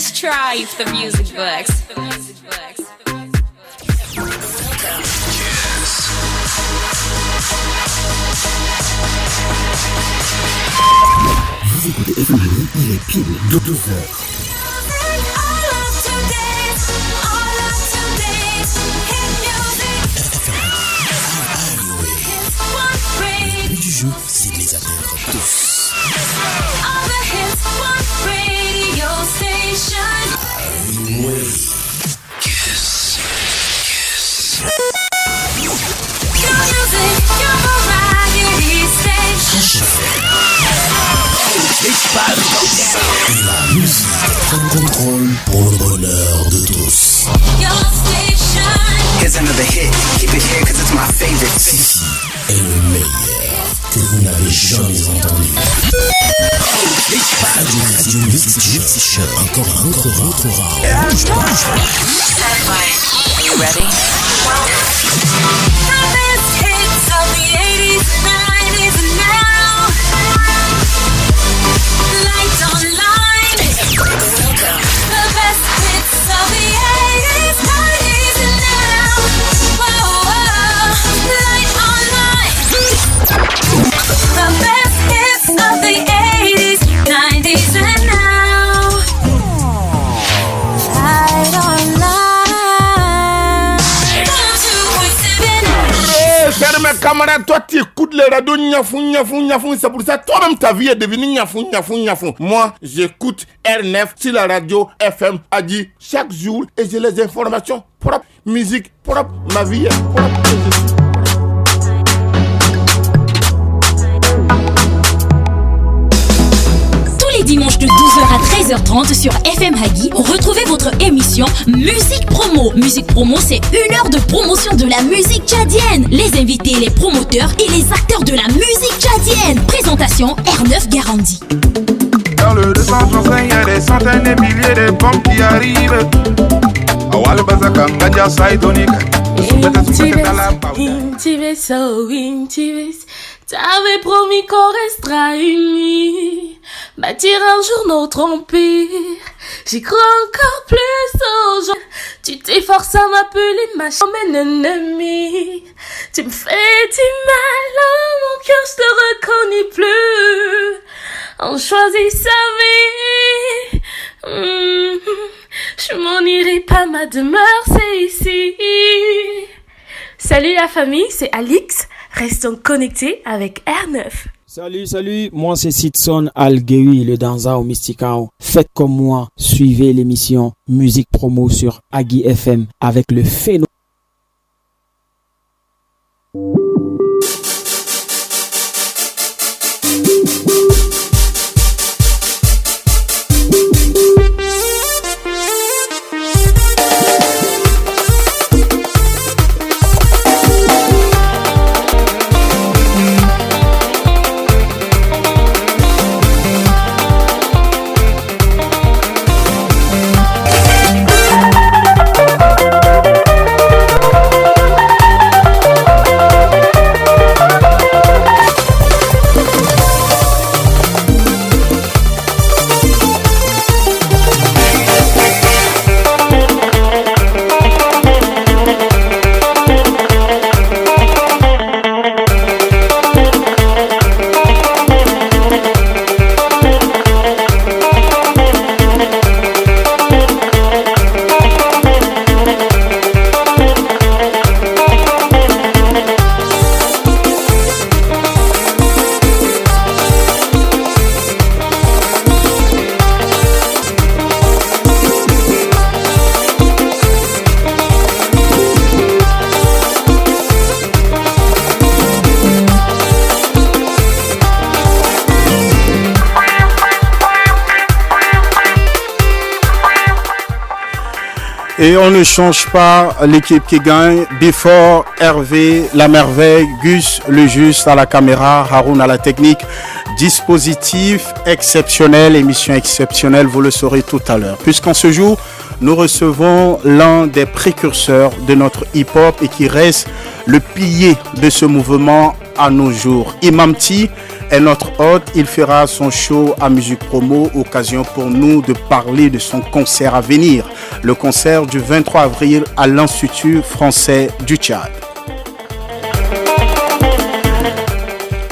Let's try if the music works. Vous écoutez FM Hagi, il est pile de 12h. Du jeu, civilisateur tous. Kiss. La musique prend contrôle pour le bonheur de tous. Here's another hit. Keep it here cause it's my favorite. Ceci est le meilleur que vous n'avez jamais entendu. Radio Music Show. Encore un autre round. Are you ready? Camarade, toi tu écoutes les radios niafou, c'est pour ça toi-même ta vie est devenue niafou. Moi, j'écoute R9 sur la radio FM Hagi chaque jour et j'ai les informations propres, musique propre, ma vie est propre. Dimanche de 12h à 13h30 sur FM Hagi, retrouvez votre émission Musique Promo. Musique Promo, c'est 1 heure de promotion de la musique tchadienne. Les invités, les promoteurs et les acteurs de la musique tchadienne. Présentation R9 Garandi. Dans le 235, il y a des centaines et milliers de bombes qui arrivent. Intimes, t'avais promis qu'on restera unis, bâtir un jour notre empire. J'y crois encore plus aujourd'hui. Tu t'efforces à m'appeler ma comme un ennemi. Tu me fais du mal, oh mon cœur, je te reconnais plus. On choisit sa vie. Je m'en irai pas, ma demeure c'est ici. Salut la famille, c'est Alix. Restons connectés avec R9. Salut, moi c'est Sidson Algewi, le danseur au Mysticao. Faites comme moi, suivez l'émission Musique Promo sur Hagi FM avec le phénomène. Et on ne change pas l'équipe qui gagne. Before, Hervé, la merveille, Gus, le juste à la caméra, Haroun à la technique. Dispositif exceptionnel, émission exceptionnelle, vous le saurez tout à l'heure. Puisqu'en ce jour, nous recevons l'un des précurseurs de notre hip-hop et qui reste le pilier de ce mouvement à nos jours. Imam T est notre hôte. Il fera son show à Musique Promo, occasion pour nous de parler de son concert à venir. Le concert du 23 avril à l'Institut français du Tchad.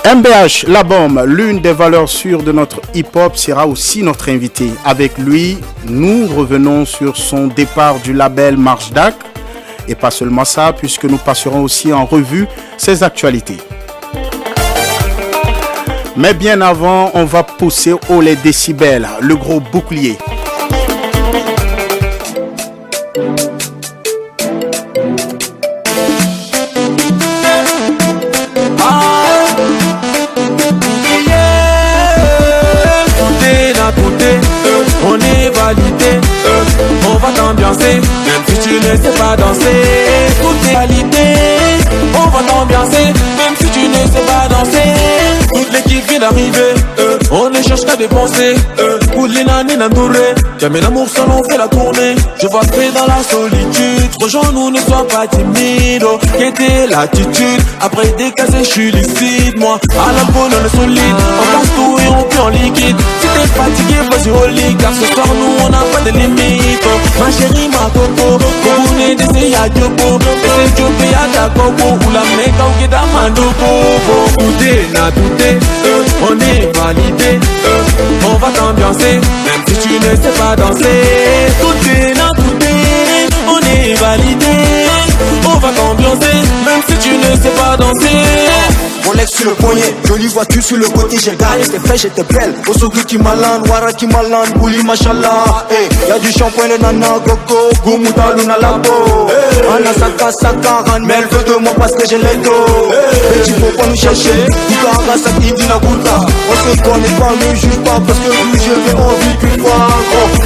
MBH, la bombe, l'une des valeurs sûres de notre hip-hop, sera aussi notre invité. Avec lui, nous revenons sur son départ du label Marche Dac. Et pas seulement ça, puisque nous passerons aussi en revue ses actualités. Mais bien avant, on va pousser haut les décibels, le gros bouclier. On est validé, on va t'ambiancer, même si tu ne sais pas danser. Tout est validé, on va t'ambiancer, même si tu ne sais pas danser. Toute l'équipe vient d'arriver, on ne cherche qu'à dépenser. Poulina ni Nandouré, jamais l'amour seul on fait la tournée. Je vois que dans la solitude, rejoins-nous, ne sois pas timide. Quitter l'attitude, après décaser, je suis lucide. Moi, à la bonne, on est solide, on casse tout et on pue en liquide. Si t'es fatigué, vas-y au lit, car ce soir nous on n'a pas de limite. Ma chérie, ma coco, vous venez d'essayer à Diopo, et c'est Diopo à Dakobo, ou la méga ou Geda Mandoko. Tout est na tout est, on est validé, on va t'ambiancer, même si tu ne sais pas danser. Tout est na tout est, on est validé, on va t'ambiancer, même si tu ne sais pas danser. Rolex sur le poignet, jolie voiture sur le côté, j'ai gagné, j'étais fraîche, j'étais belle. Osogu qui malade, Wara qui malade, Bouli machallah. Y'a du shampoing, le nana, Coco, Goumouta, Luna Labo. Anna Saka, Saka, Ran, mais elle veut de moi parce que j'ai l'ego. Petit faut pas nous chercher, Kukara, Saki, Dina Gouta. On se connaît pas, ne juge pas parce que vous, je vais en vie qu'une fois.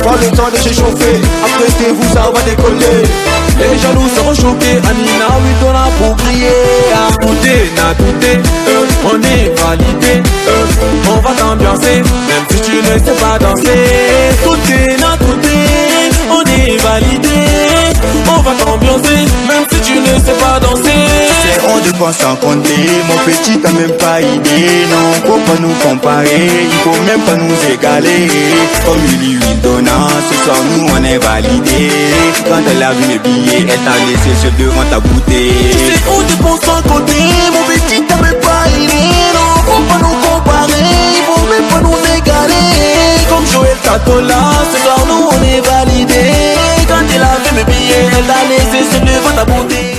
Pas le temps de s'échauffer, après vous, ça va décoller. Les jaloux seront choqués, Anina, oui, on a pour briller. Tout est, na tout est, on est validé, on va t'ambiancer, même si tu ne sais pas danser. Tout est, na tout est, on est validé, on va t'ambiancer, même si tu ne sais pas danser. C'est on dépense sans compter, mon petit t'as même pas idée. Non, faut pas nous comparer, il faut même pas nous égaler. Comme Lily Wildona, ce soir nous on est validé. Quand elle a vu mes billets, elle t'a laissé seul devant ta bouteille. C'est on dépense sans compter, mon petit t'as même pas idée. Non, faut pas nous comparer, il faut même pas nous égaler. Comme Joël Tatola, ce soir nous on est validé. Quand elle a vu mes billets, elle t'a laissé seul devant ta bouteille.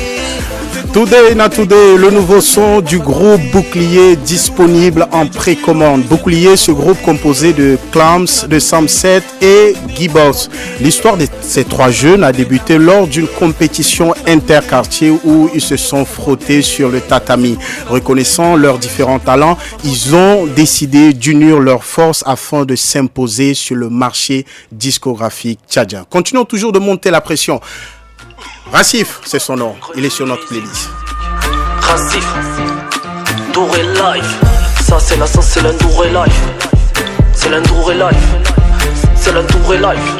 Today na Today, le nouveau son du groupe Bouclier disponible en précommande. Bouclier, ce groupe composé de Clams, de Samset et Gibbos. L'histoire de ces trois jeunes a débuté lors d'une compétition interquartier où ils se sont frottés sur le tatami. Reconnaissant leurs différents talents, ils ont décidé d'unir leurs forces afin de s'imposer sur le marché discographique tchadien. Continuons toujours de monter la pression. Rassif, c'est son nom, il est sur notre playlist. Rassif, Douré Life, ça c'est l'Endouré Life. C'est l'Endouré Life, c'est l'Endouré Life.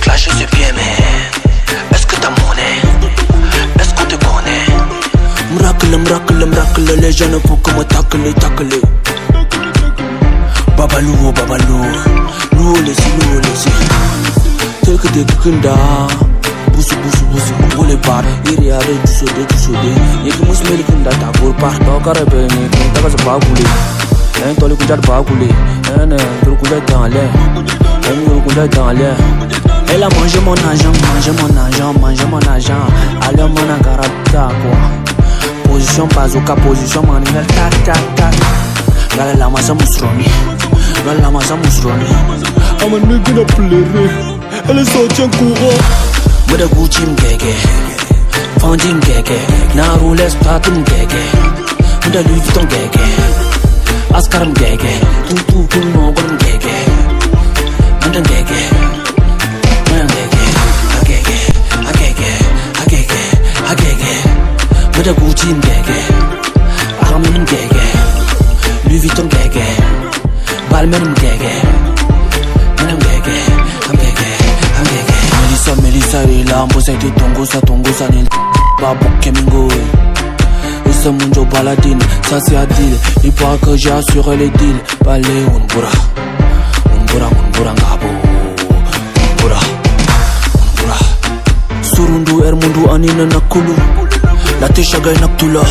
Clash c'est bien mais est-ce que t'as monnaie? Est-ce qu'on te connaît? Miracle, les jeunes font que me tacler. Babalou, nous les Tek de kunda busu Bole bar iri are du sode Yeki musmeli kunda tabur parto karabe ni kunta ka sabagule En tole kunja bagule En tur kunja tanle En yur kunja tanle Elle a mangé mon argent Allez mon agarata quoi Position bazooka, position manuel tac Gala la masa musroni I'm a nigga na pleurer. Elle est sortie en courant. Mada Gucci m'gege, Fendi m'gege, na Rolex Platin m'gege, Mada Louis Vuitton m'gege, Ascar m'gege, tout no gon m'gege, Mada m'gege, agege, Mada Gucci m'gege, Armani m'gege, Louis Vuitton m'gege, Balmain m'gege. Melissa ila mbosa iti tongosa nil babu kemingo c'est mon job baladine, ça c'est à deal. Il paraît que j'ai assuré les deals. Balé Unbura, Unbura ngabo. Unbura. Surundu Ermundu Anina Nakulu. La Téchaga Naktula.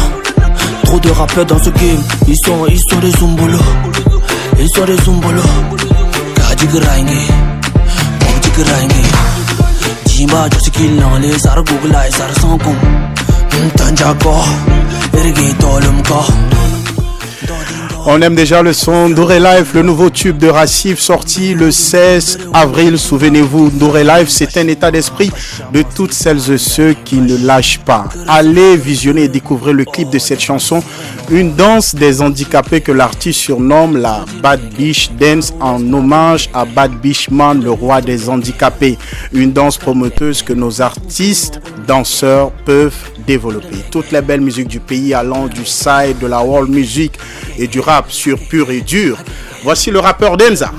Trop de rappeurs dans ce game. Ils sont des zumbolos. Ils sont des zumbolos. Kadigrangi, Bogdigrangi. Jimba Josikil, les Ar Google, les Ar Sankum. Tanjako, Erigi Tolumko. On aime déjà le son Ndoré Life, le nouveau tube de Racif sorti le 16 avril. Souvenez-vous, Ndoré Life, c'est un état d'esprit de toutes celles et ceux qui ne lâchent pas. Allez visionner et découvrir le clip de cette chanson, une danse des handicapés que l'artiste surnomme la Bad Beach Dance en hommage à Bad Beach Man, le roi des handicapés. Une danse promoteuse que nos artistes, danseurs peuvent développer. Toutes les belles musiques du pays allant du side, de la world music et du rap sur pur et dur. Voici le rappeur Denza.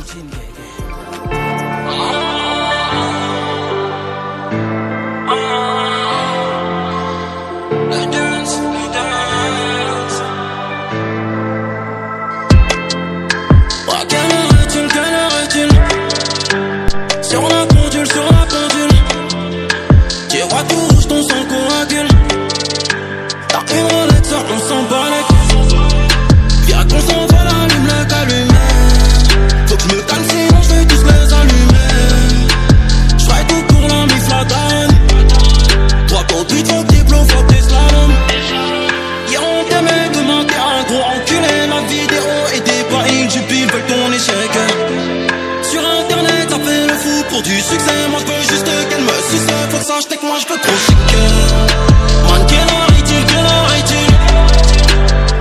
Du succès, moi je veux juste qu'elle me suce. Faut que sache que moi je veux trop chiquer. Man, quelle heure est-il?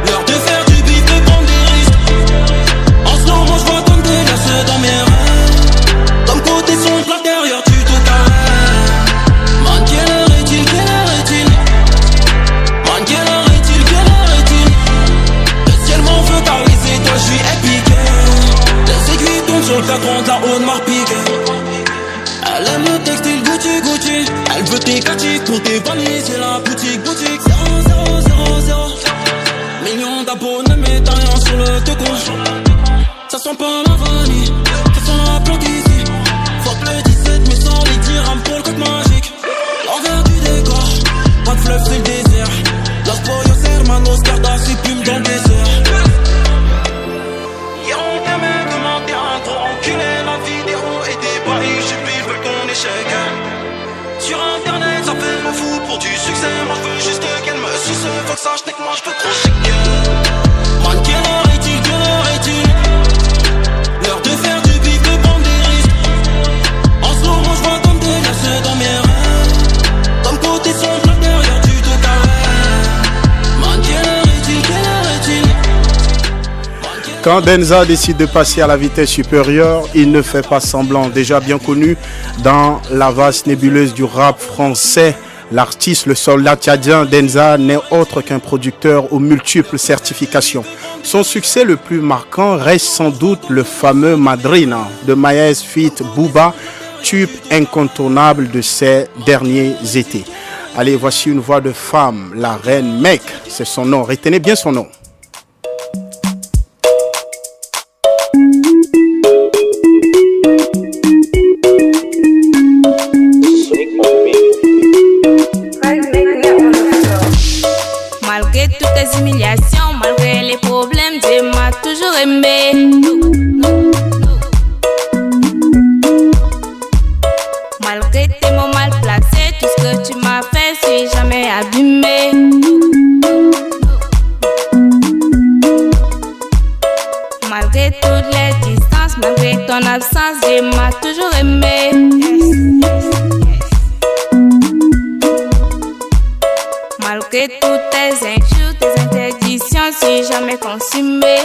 L'heure de faire du bif, de prendre des risques. En ce moment je vois comme des glaces dans mes rêves. Comme côté son de l'intérieur, tu te carrés. Man, quelle heure est-il? Man, quelle heure est-il? Le ciel m'en veut caresser, toi je suis épiqué. Les aiguilles tombent sur le cadran de la haute marque piquée. Elle aime le textile Gucci. Elle veut tes catifs pour tes valises. C'est la boutique 000. Millions d'abonnés mais t'as rien sur le te gauche. Ça sent pas la vanille, ça sent la plante ici. Fuck le 17 mais sans les dirhams pour le code magique. L'envers du décor, pas de fleuve c'est le désert. Los pollos hermanos, cardas et plumes dans le désert. Hier on vient même demander un gros enculé. La vidéo était pas sur internet, ça fait le fou pour du succès. Moi je veux juste qu'elle me suce. Faut que sache que moi je veux trop chiquer. Man, quelle heure est-il? L'heure de faire du bif, de prendre des risques. En ce moment je vois comme des glaces dans mes rêves. Comme côté son de l'intérieur, tu te carrés. Man, quelle heure est-il? Quand Denza décide de passer à la vitesse supérieure, il ne fait pas semblant. Déjà bien connu dans la vaste nébuleuse du rap français, l'artiste, le soldat tchadien Denza n'est autre qu'un producteur aux multiples certifications. Son succès le plus marquant reste sans doute le fameux Madrina de Maes Fit Booba, tube incontournable de ces derniers étés. Allez, voici une voix de femme, la reine Mec, c'est son nom. Retenez bien son nom. Malgré toutes les humiliations, malgré les problèmes, Dieu m'a toujours aimé. Malgré tes mots mal placés, tout ce que tu m'as fait, suis jamais abîmé. Malgré toutes les distances, malgré ton absence, Dieu m'a toujours aimé. Malgré toutes tes injures, tes interdictions, je suis jamais consumé.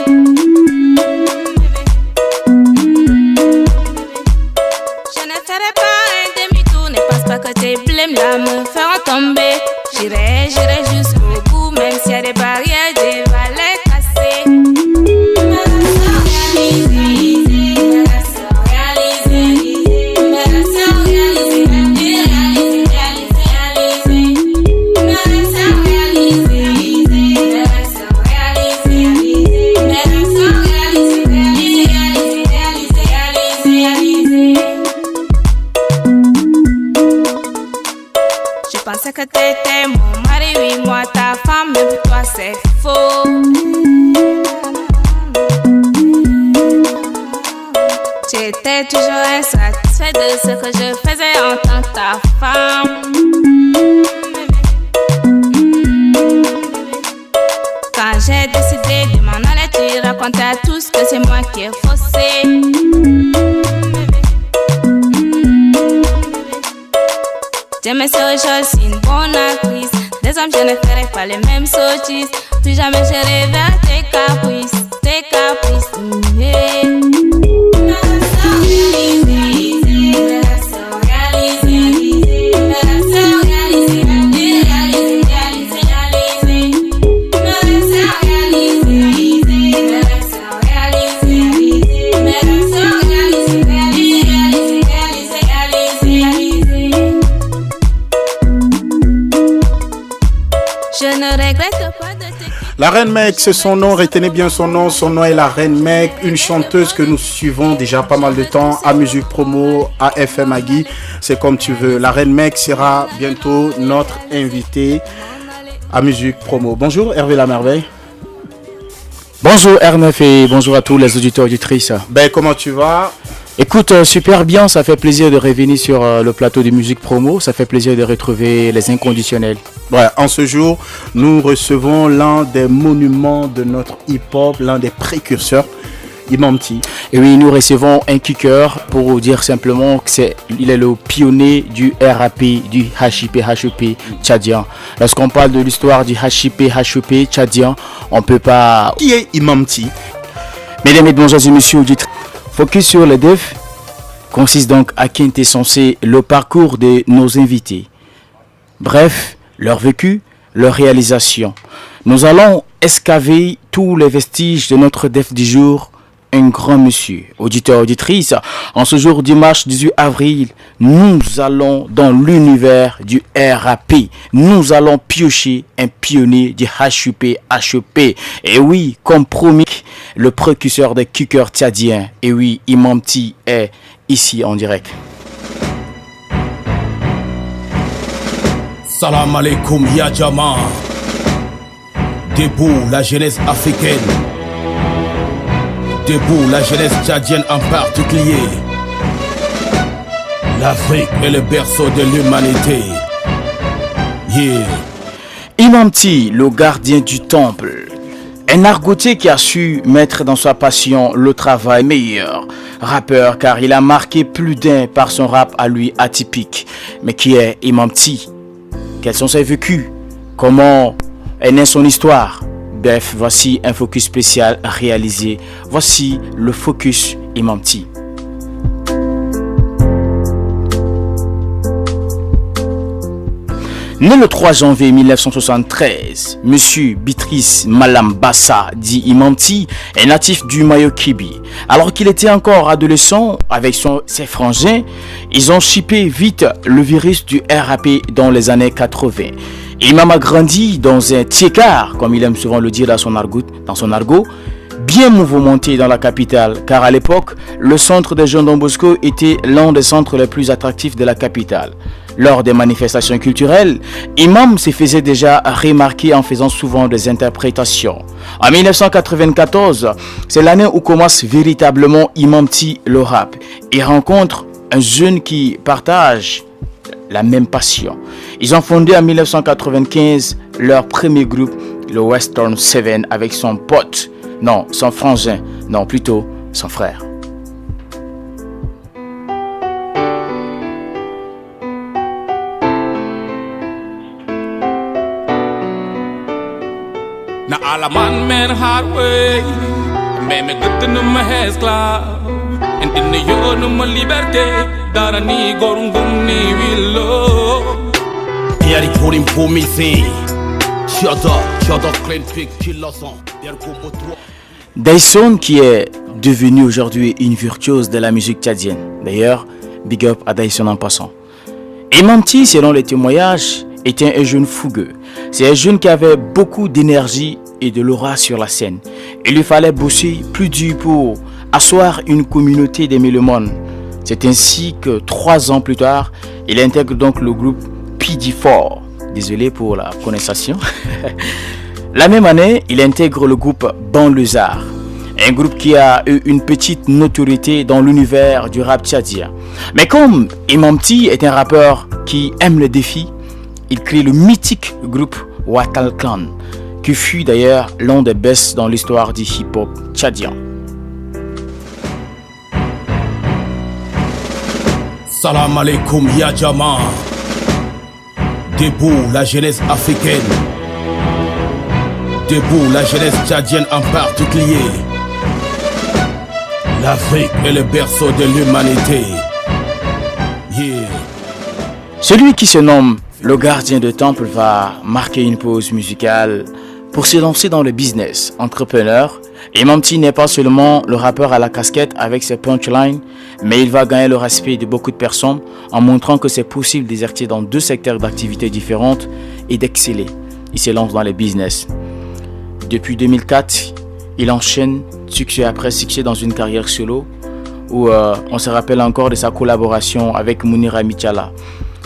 Je ne ferai pas un demi-tour, ne pense pas que tes blêmes là me feront tomber. J'irai jusqu'au bout, même s'il y a des barrières, des valets cassés. J'étais toujours insatisfaite de ce que je faisais en tant que ta femme. Quand j'ai décidé de m'en aller, tu racontais à tous que c'est moi qui ai faussé. Je me serais choisi une bonne actrice. Des hommes, je ne ferai pas les mêmes sottises. Plus jamais je rêve à tes caprices, tes caprices. La Reine Meg, c'est son nom, retenez bien son nom est la Reine Meg, une chanteuse que nous suivons déjà pas mal de temps à Musique Promo, à FM Agui, c'est comme tu veux. La Reine Meg sera bientôt notre invitée à Musique Promo. Bonjour Hervé La Merveille. Bonjour R9 et bonjour à tous les auditeurs et auditrices. Ben comment tu vas? Écoute, super bien, ça fait plaisir de revenir sur le plateau de Musique Promo, ça fait plaisir de retrouver les inconditionnels. Ouais, en ce jour, nous recevons l'un des monuments de notre hip-hop, l'un des précurseurs, Imam T. Et oui, nous recevons un kicker pour dire simplement qu'il est le pionnier du RAP, du HIP tchadien. Lorsqu'on parle de l'histoire du HIP tchadien, on peut pas... Qui est Imam T? Mesdames et bonjour et messieurs auditeurs, focus sur le DEF consiste donc à quintessencer le parcours de nos invités. Bref, leur vécu, leur réalisation. Nous allons escaver tous les vestiges de notre DEF du jour. Un grand monsieur, auditeur, auditrice, en ce jour dimanche 18 avril, nous allons dans l'univers du RAP. Nous allons piocher un pionnier du HIP. Et oui, comme promis, le précurseur des kickers tchadiens. Et oui, Imam T est ici en direct. Salam alaikum ya Jama. Debout la jeunesse africaine. Debout la jeunesse tchadienne en particulier. L'Afrique est le berceau de l'humanité. Yeah. Imam T, le gardien du temple. Un argotier qui a su mettre dans sa passion le travail meilleur. Rappeur car il a marqué plus d'un par son rap à lui atypique. Mais qui est Imam T? Quels sont ses vécus? Comment est née son histoire? Bref, voici un focus spécial réalisé. Voici le focus Imam T. Né le 3 janvier 1973, Monsieur Bitrice Malam Bassa, dit Imam T, est natif du Mayo-Kibi. Alors qu'il était encore adolescent, avec ses frangins, ils ont chippé vite le virus du RAP dans les années 80. Imam a grandi dans un tiécar, comme il aime souvent le dire dans son argot, bien mouvementé dans la capitale, car à l'époque, le centre de Jean Don Bosco était l'un des centres les plus attractifs de la capitale. Lors des manifestations culturelles, Imam se faisait déjà remarquer en faisant souvent des interprétations. En 1994, c'est l'année où commence véritablement Imam T le rap et rencontre un jeune qui partage la même passion. Ils ont fondé en 1995 leur premier groupe, le Western 7, avec son pote, non, son frangin, non, plutôt son frère. Na alla man hard way. Men me gëtt na ma hees klaar. En dina yoonu ma liberté. Dara ni gorungum ni willo. Yari korim pomisi. Shut up, clean pick, kiloson. Dyson qui est devenu aujourd'hui une virtuose de la musique tchadienne. D'ailleurs, big up à Dyson en passant. Imam T, selon les témoignages, était un jeune fougueux. C'est un jeune qui avait beaucoup d'énergie et de l'aura sur la scène. Il lui fallait bosser plus dur pour asseoir une communauté des mélomanes. C'est ainsi que 3 ans plus tard, il intègre donc le groupe PD4. Désolé pour la prononciation. La même année, il intègre le groupe Banlieusard. un groupe qui a eu une petite notoriété dans l'univers du rap tchadien. Mais comme Imam Ty est un rappeur qui aime les défis, il crée le mythique groupe Watal Clan, qui fut d'ailleurs l'un des best dans l'histoire du hip-hop tchadien. Salam alaikum ya Jama. Debout la jeunesse africaine. Debout la jeunesse tchadienne en particulier. L'Afrique est le berceau de l'humanité. Yeah. Celui qui se nomme le gardien de temple va marquer une pause musicale pour se lancer dans le business. Entrepreneur, Imam Ty n'est pas seulement le rappeur à la casquette avec ses punchlines, mais il va gagner le respect de beaucoup de personnes en montrant que c'est possible d'exercer dans deux secteurs d'activité différentes et d'exceller. Il se lance dans le business. Depuis 2004, il enchaîne succès après succès dans une carrière solo où on se rappelle encore de sa collaboration avec Mounira Michala.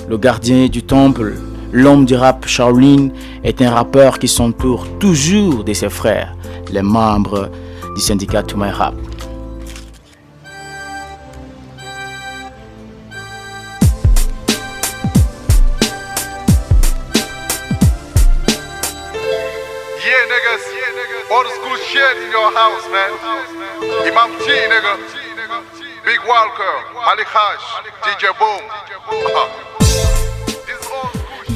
Le gardien du temple, l'homme du rap Shaolin, est un rappeur qui s'entoure toujours de ses frères, les membres du syndicat Toumaï Rap. Yeah, niggas. All the school shit in your house, man. Imam Ty, nigga. Big Walker, Malik Hash, DJ Boom.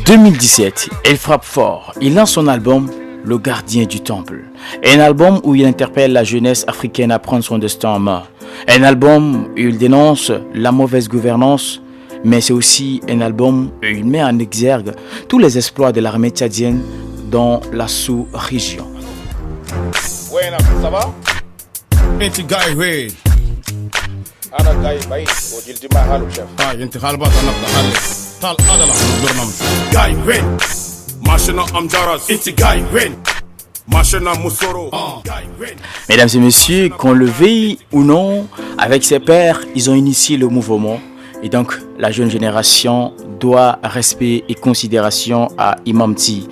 2017, il frappe fort. Il lance son album Le Gardien du Temple. Un album où il interpelle la jeunesse africaine à prendre son destin en main. Un album où il dénonce la mauvaise gouvernance, mais c'est aussi un album où il met en exergue tous les exploits de l'armée tchadienne dans la sous-région. Ouais, ça va? Enti guy red. Ana gay bay o jildi ma halu chef. Ah, enti halba tanab da hal. Tal adala dornam. Guy red. Machina amjaras. Enti guy red. Machina musoro. Mesdames et messieurs, qu'on le veuille ou non, avec ses pairs, ils ont initié le mouvement. Et donc, la jeune génération doit respect et considération à Imam Ty.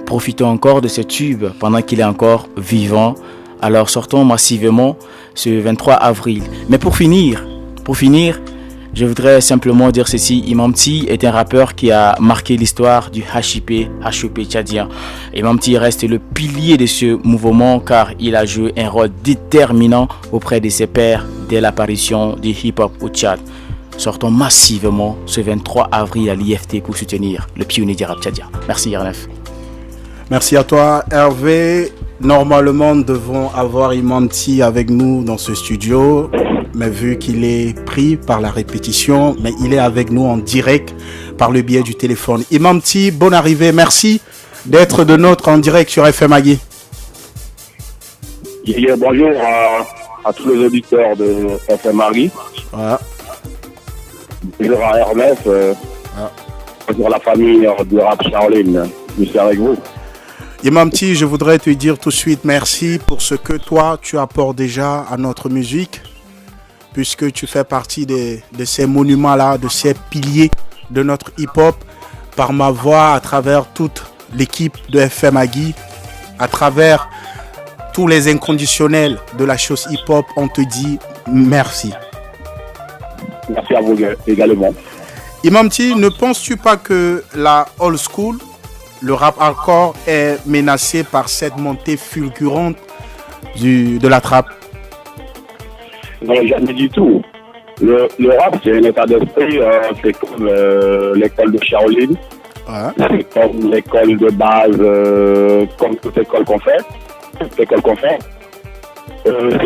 Profitons encore de ce tube pendant qu'il est encore vivant. Alors sortons massivement ce 23 avril. Mais pour finir, je voudrais simplement dire ceci. Imam Ty est un rappeur qui a marqué l'histoire du HOP tchadien. Imam Ty reste le pilier de ce mouvement car il a joué un rôle déterminant auprès de ses pairs dès l'apparition du hip-hop au Tchad. Sortons massivement ce 23 avril à l'IFT pour soutenir le pionnier du rap tchadien. Merci RNF. Merci à toi Hervé. Normalement, nous devons avoir Imam Ty avec nous dans ce studio, mais vu qu'il est pris par la répétition, mais il est avec nous en direct par le biais du téléphone. Imam Ty, bonne arrivée, merci d'être de notre en direct sur FM Hagui. Bonjour à tous les auditeurs de FM Hagui. Voilà. Bonjour à RNF, bonjour à la famille du rap Shaolin, je suis avec vous. Imam Ty, je voudrais te dire tout de suite merci pour ce que toi tu apportes déjà à notre musique, puisque tu fais partie de ces monuments-là, de ces piliers de notre hip-hop. Par ma voix, à travers toute l'équipe de FM Hagui, à travers tous les inconditionnels de la chose hip-hop, on te dit merci. Merci à vous également. Imam Ty, ne penses-tu pas que la old school, le rap hardcore est menacé par cette montée fulgurante de la trappe? Non, jamais du tout. Le rap, c'est un état d'esprit, c'est comme l'école de Shaolin, c'est comme l'école de base, comme toute école qu'on fait. C'est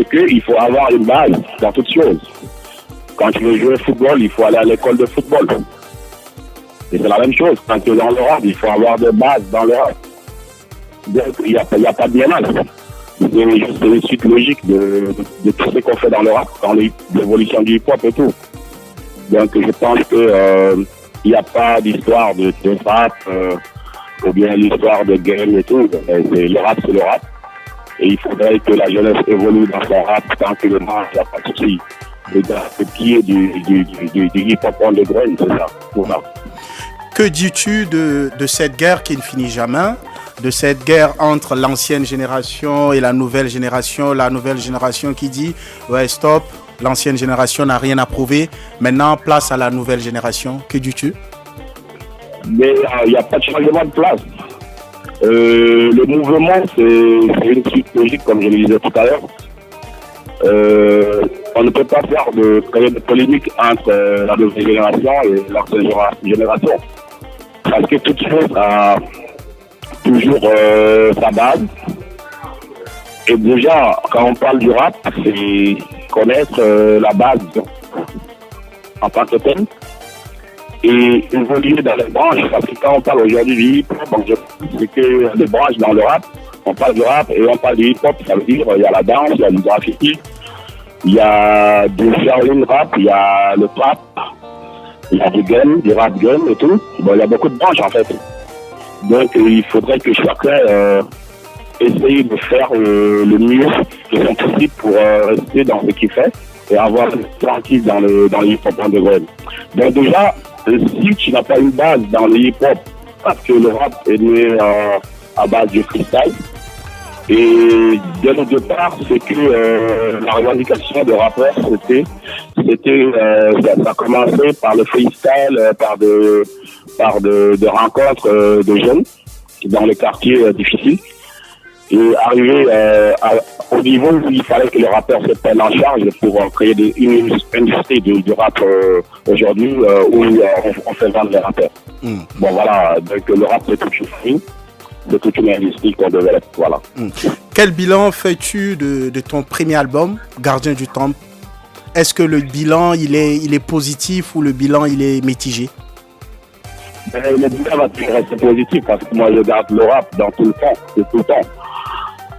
qu'il faut avoir une base dans toutes choses. Quand tu veux jouer au football, il faut aller à l'école de football. Et c'est la même chose, quand tu es dans le rap, il faut avoir des bases dans le rap. Donc, il n'y a pas de mélange. C'est juste une suite logique de tout ce qu'on fait dans le rap, dans l'évolution du hip-hop et tout. Donc, je pense que il n'y a pas d'histoire de rap, ou bien l'histoire de game et tout. Le rap, c'est le rap. Et il faudrait que la jeunesse évolue dans son rap tranquillement, il n'y a pas de souci. Le pied du hip-hop on the ground, c'est ça. Voilà. Que dis-tu de cette guerre qui ne finit jamais, de cette guerre entre l'ancienne génération et la nouvelle génération qui dit ouais stop, l'ancienne génération n'a rien à prouver, maintenant place à la nouvelle génération. Que dis-tu? Mais il n'y a pas de changement de place. Le mouvement, c'est une suite logique, comme je le disais tout à l'heure. On ne peut pas faire de polémique entre la nouvelle génération et l'ancienne génération. Parce que toute chose a toujours sa base. Et déjà, quand on parle du rap, c'est connaître la base en tant que tel. Et évoluer dans les branches, parce que quand on parle aujourd'hui du hip-hop, c'est que les branches dans le rap, on parle du rap et on parle du hip-hop, ça veut dire il y a la danse, il y a du graffiti, il y a du Shaolin rap, il y a le trap, il y a du gun, du rap gun et tout. Bon, il y a beaucoup de branches en fait. Donc il faudrait que chacun essaye de faire le mieux de son possible pour rester dans ce qu'il fait et avoir tranquille dans le hip-hop underground. Donc déjà, si tu n'as pas une base dans le hip-hop, parce que le rap est né à base du freestyle, et dès le départ, c'est que la revendication des rappeurs, ça a commencé par le freestyle, par de rencontres de jeunes dans les quartiers difficiles. Et arrivé au niveau où il fallait que les rappeurs se prennent en charge pour créer une industrie du rap aujourd'hui où on fait vendre les rappeurs. Bon voilà, donc le rap c'est toute une famille, c'est toute une industrie qu'on développe, voilà. Quel bilan fais-tu de ton premier album, Gardien du Temple? Est-ce que le bilan il est positif ou le bilan il est mitigé? Le bilan va toujours rester positif parce que moi je garde le rap dans tout le temps.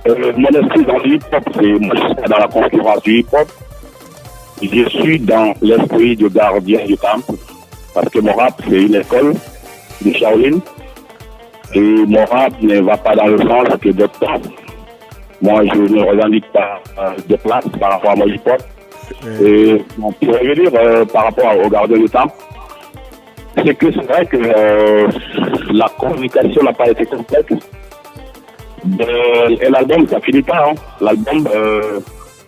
Mon esprit dans le hip-hop, moi je suis pas dans la concurrence du hip-hop. Je suis dans l'esprit du gardien du temple. Parce que mon rap, c'est une école de Shaolin. Et mon rap ne va pas dans le sens que d'autres temps. Moi, je ne revendique pas de place par rapport à mon hip-hop. Et bon, pour revenir par rapport au gardien du temple, c'est que c'est vrai que la communication n'a pas été complète. Et l'album, ça finit pas. Hein. L'album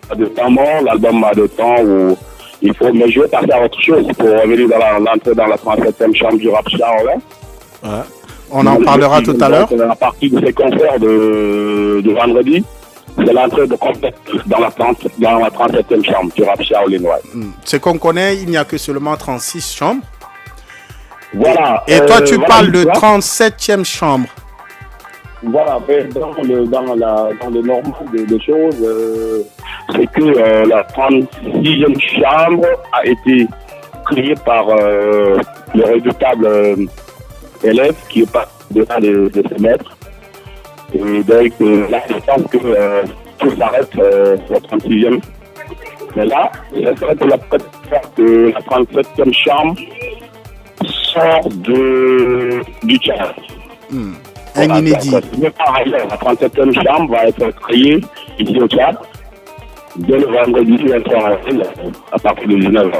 a de temps mort, l'album a de temps où il faut. Mais je vais passer à autre chose pour revenir dans l'entrée dans la 37e chambre du rap charolais. Ouais. On en parlera tout à l'heure. À partir de ces concerts de vendredi, c'est l'entrée de complète dans la 37e chambre du rap charolais. Ce qu'on connaît, il n'y a que seulement 36 chambres. Voilà. Et toi, tu parles de 37e chambre. Voilà, dans le normal des choses, c'est que la 36e chambre a été créée par le redoutable élève qui est pas devant de ses maîtres. Et donc là, je pense que tout s'arrête au 36e. Mais là, j'espère que la 37e chambre sort du Tchad. Un inédit. La 37e chambre va être créée ici au Tchad dès le vendredi 23 avril à partir de 19h.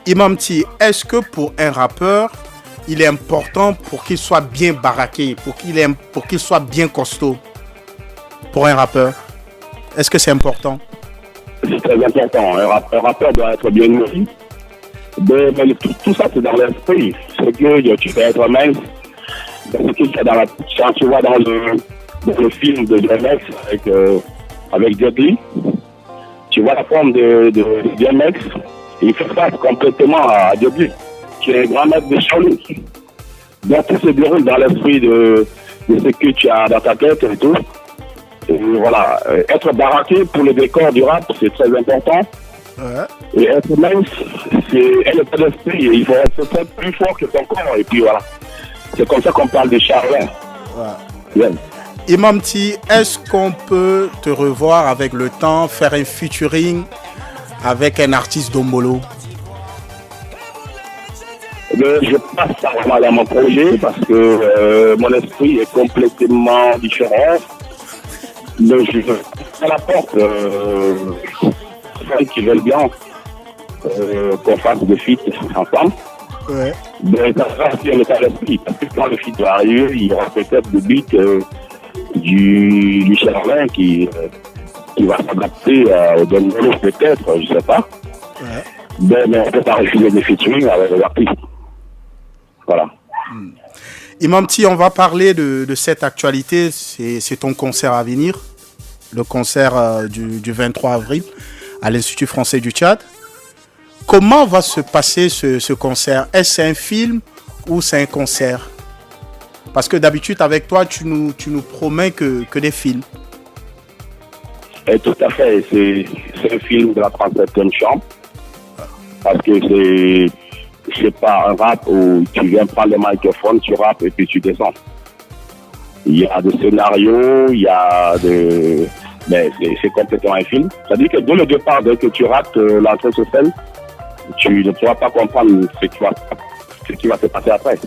Imam T, est-ce que pour un rappeur, il est important pour qu'il soit bien baraqué, pour qu'il soit bien costaud pour un rappeur? Est-ce que c'est important? C'est très important. Un rappeur doit être bien nourri. Mais tout ça, c'est dans l'esprit. C'est que tu peux être mince. Quand tu vois dans le film de DMX avec Jet Li, tu vois la forme de DMX, il fait face complètement à Jet Li, qui est un grand maître de Shaolin. Donc tout se déroule dans l'esprit de ce que tu as dans ta tête et tout. Et voilà, être baraqué pour le décor du rap, c'est très important. Ouais. Et être mince, c'est un état d'esprit. Il faut être plus fort que ton corps. Et puis voilà. C'est comme ça qu'on parle de Charlin. Ouais. Yeah. Imam T, est-ce qu'on peut te revoir avec le temps, faire un featuring avec un artiste d'Ombolo? Je passe ça vraiment dans mon projet parce que mon esprit est complètement différent. Mais je à la porte ceux qui veulent bien qu'on fasse des feats ensemble. Ouais. Mais ça sera aussi un état d'esprit. Parce que quand le feat va arriver, il y aura peut-être des beats du Charlin qui va s'adapter au Dongolo peut-être, je sais pas. Ouais. Mais on ne peut pas refuser des featuring avec l'artiste. Voilà. Imam T, on va parler de cette actualité. C'est ton concert à venir, le concert du 23 avril à l'Institut français du Tchad. Comment va se passer ce concert? Est-ce un film ou c'est un concert? Parce que d'habitude, avec toi, tu nous promets que des films. Et tout à fait. C'est un film de la 37e chambre. Parce que c'est pas un rap où tu viens prendre le microphone, tu rappes et puis tu descends. Il y a des scénarios, il y a des... Mais c'est complètement un film. C'est-à-dire que dès le départ, dès que tu rates l'entrée sur scène, tu ne pourras pas comprendre ce qui va se passer après.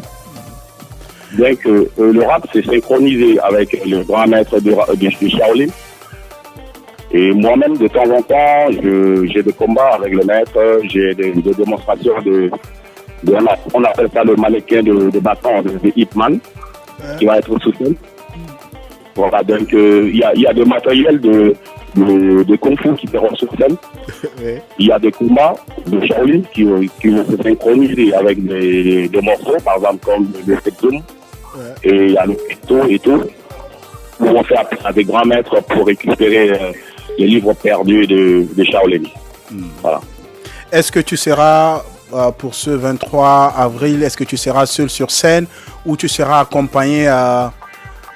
Bien que le rap s'est synchronisé avec le grand maître du Shaolin. Et moi-même, de temps en temps, j'ai des combats avec le maître, j'ai des démonstrations on appelle ça le mannequin de bâton de Hitman, qui va être sous scène. Voilà, donc il y a des matériels de Kung Fu qui seront sur scène. Il y a des combats de Shaolin qui vont se synchroniser avec des morceaux, par exemple comme le Sektum, et il y a le Pito et tout. Où on fait appel à des grands maîtres pour récupérer les livres perdus de Shaolin. Voilà. Est-ce que tu seras, pour ce 23 avril, est-ce que tu seras seul sur scène ou tu seras accompagné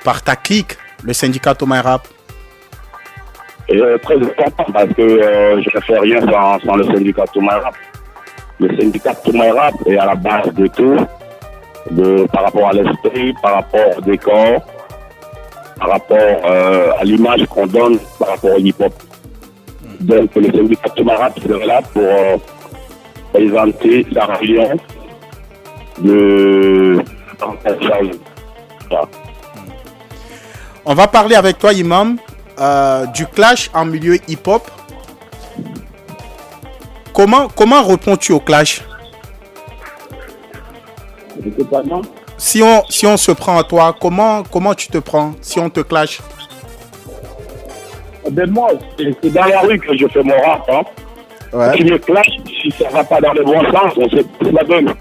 par ta clique, le syndicat Thomas Rap? Très important parce que je ne fais rien sans le syndicat Thomas Rap. Le syndicat Thomas Rap est à la base de tout, par rapport à l'esprit, par rapport au décor, par rapport à l'image qu'on donne par rapport au hip-hop. Donc le syndicat Thomas Rap serait là pour présenter la réunion de Charles. On va parler avec toi, Imam, du clash en milieu hip-hop. Comment réponds-tu au clash? Si on se prend à toi, comment tu te prends si on te clash? Ben moi, c'est dans la rue que je fais mon rap. Hein. Ouais. Si me clash, si ça va pas dans le bon sens, on sait plus la donne.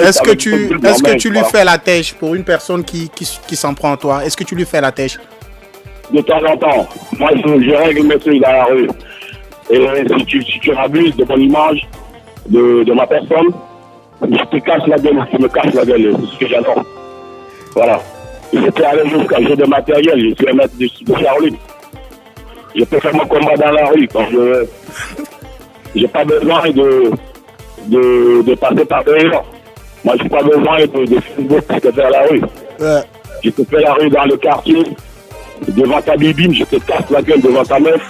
Est-ce que tu lui fais la têche pour une personne qui s'en prend à toi? Est-ce que tu lui fais la têche? De temps en temps. Moi, je règle mes trucs dans la rue. Et si tu abuses de mon image, de ma personne, je te casse la gueule, tu me casses la gueule. C'est ce que j'adore. Voilà. Je peux aller jusqu'à jeu de matériel. Je suis un maître de Shaolin. Je peux faire mon combat dans la rue quand je veux. J'ai pas besoin de passer par derrière. Moi, j'ai pas besoin de Facebook pour te faire la rue. Je te fais la rue dans le quartier, devant ta bibine, je te casse la gueule devant ta meuf.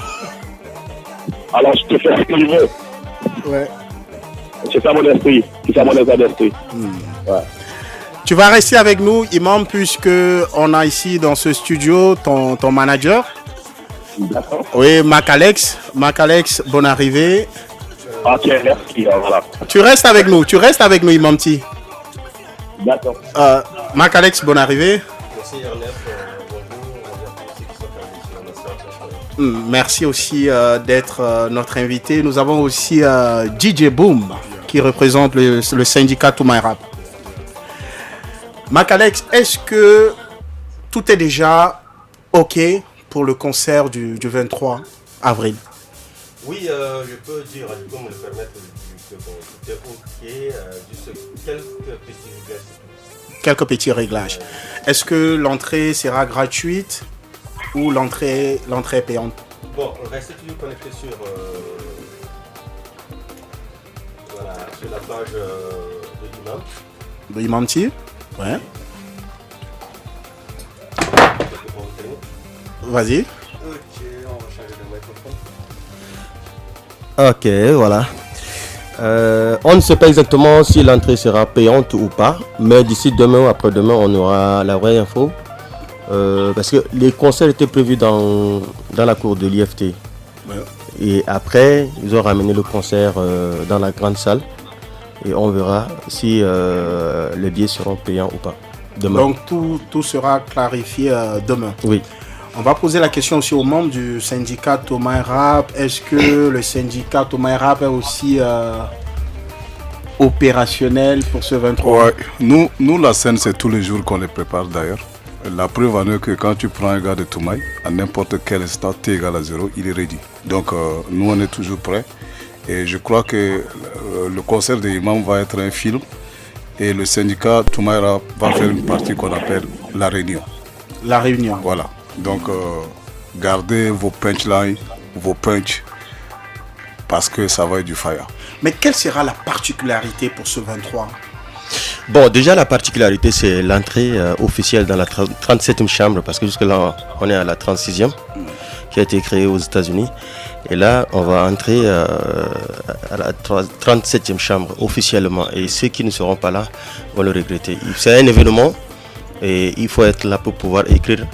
Alors, je te fais ce que je veux. Ouais. C'est ça mon esprit. C'est ça mon état d'esprit. Ouais. Tu vas rester avec nous, Imam, puisque on a ici dans ce studio ton manager. D'accord. Oui, Mac Alex, bonne arrivée. Ok, merci. Voilà. Tu restes avec nous, Imam T. D'accord. Mac Alex, bonne arrivée. Merci aussi d'être notre invité. Nous avons aussi DJ Boom qui représente le syndicat Thomas Rap. Mac Alex, est-ce que tout est déjà OK pour le concert du 23 avril? Oui, je peux dire, du coup, me le permettre, que tout est OK, juste quelques petits réglages. Est-ce que l'entrée sera gratuite ou l'entrée est payante? Bon, restez toujours connecté sur la page de l'imam. De Imam T? Ouais. Vas-y. Ok, on va changer de microphone. Ok, voilà. On ne sait pas exactement si l'entrée sera payante ou pas, mais d'ici demain ou après-demain, on aura la vraie info. Parce que les concerts étaient prévus dans la cour de l'IFT. Ouais. Et après, ils ont ramené le concert dans la grande salle. Et on verra si les billets seront payants ou pas. Demain. Donc tout sera clarifié demain. Oui. On va poser la question aussi aux membres du syndicat Thomas Rap. Est-ce que le syndicat Thomas Rap est aussi opérationnel pour ce 23? Ouais, nous la scène, c'est tous les jours qu'on les prépare d'ailleurs. La preuve en est que quand tu prends un gars de Toumaï, à n'importe quel instant, t égale à 0, il est ready. Donc nous, on est toujours prêts. Et je crois que le concert des imams va être un film. Et le syndicat Toumaï Rap va faire une partie qu'on appelle la réunion. La réunion. Voilà. Donc gardez vos punchlines, vos punch, parce que ça va être du fire. Mais quelle sera la particularité pour ce 23? Bon, déjà la particularité, c'est l'entrée officielle dans la 37e chambre, parce que jusque-là, on est à la 36e, qui a été créée aux États-Unis. Et là, on va entrer à la 37e chambre officiellement. Et ceux qui ne seront pas là vont le regretter. C'est un événement et il faut être là pour pouvoir écrire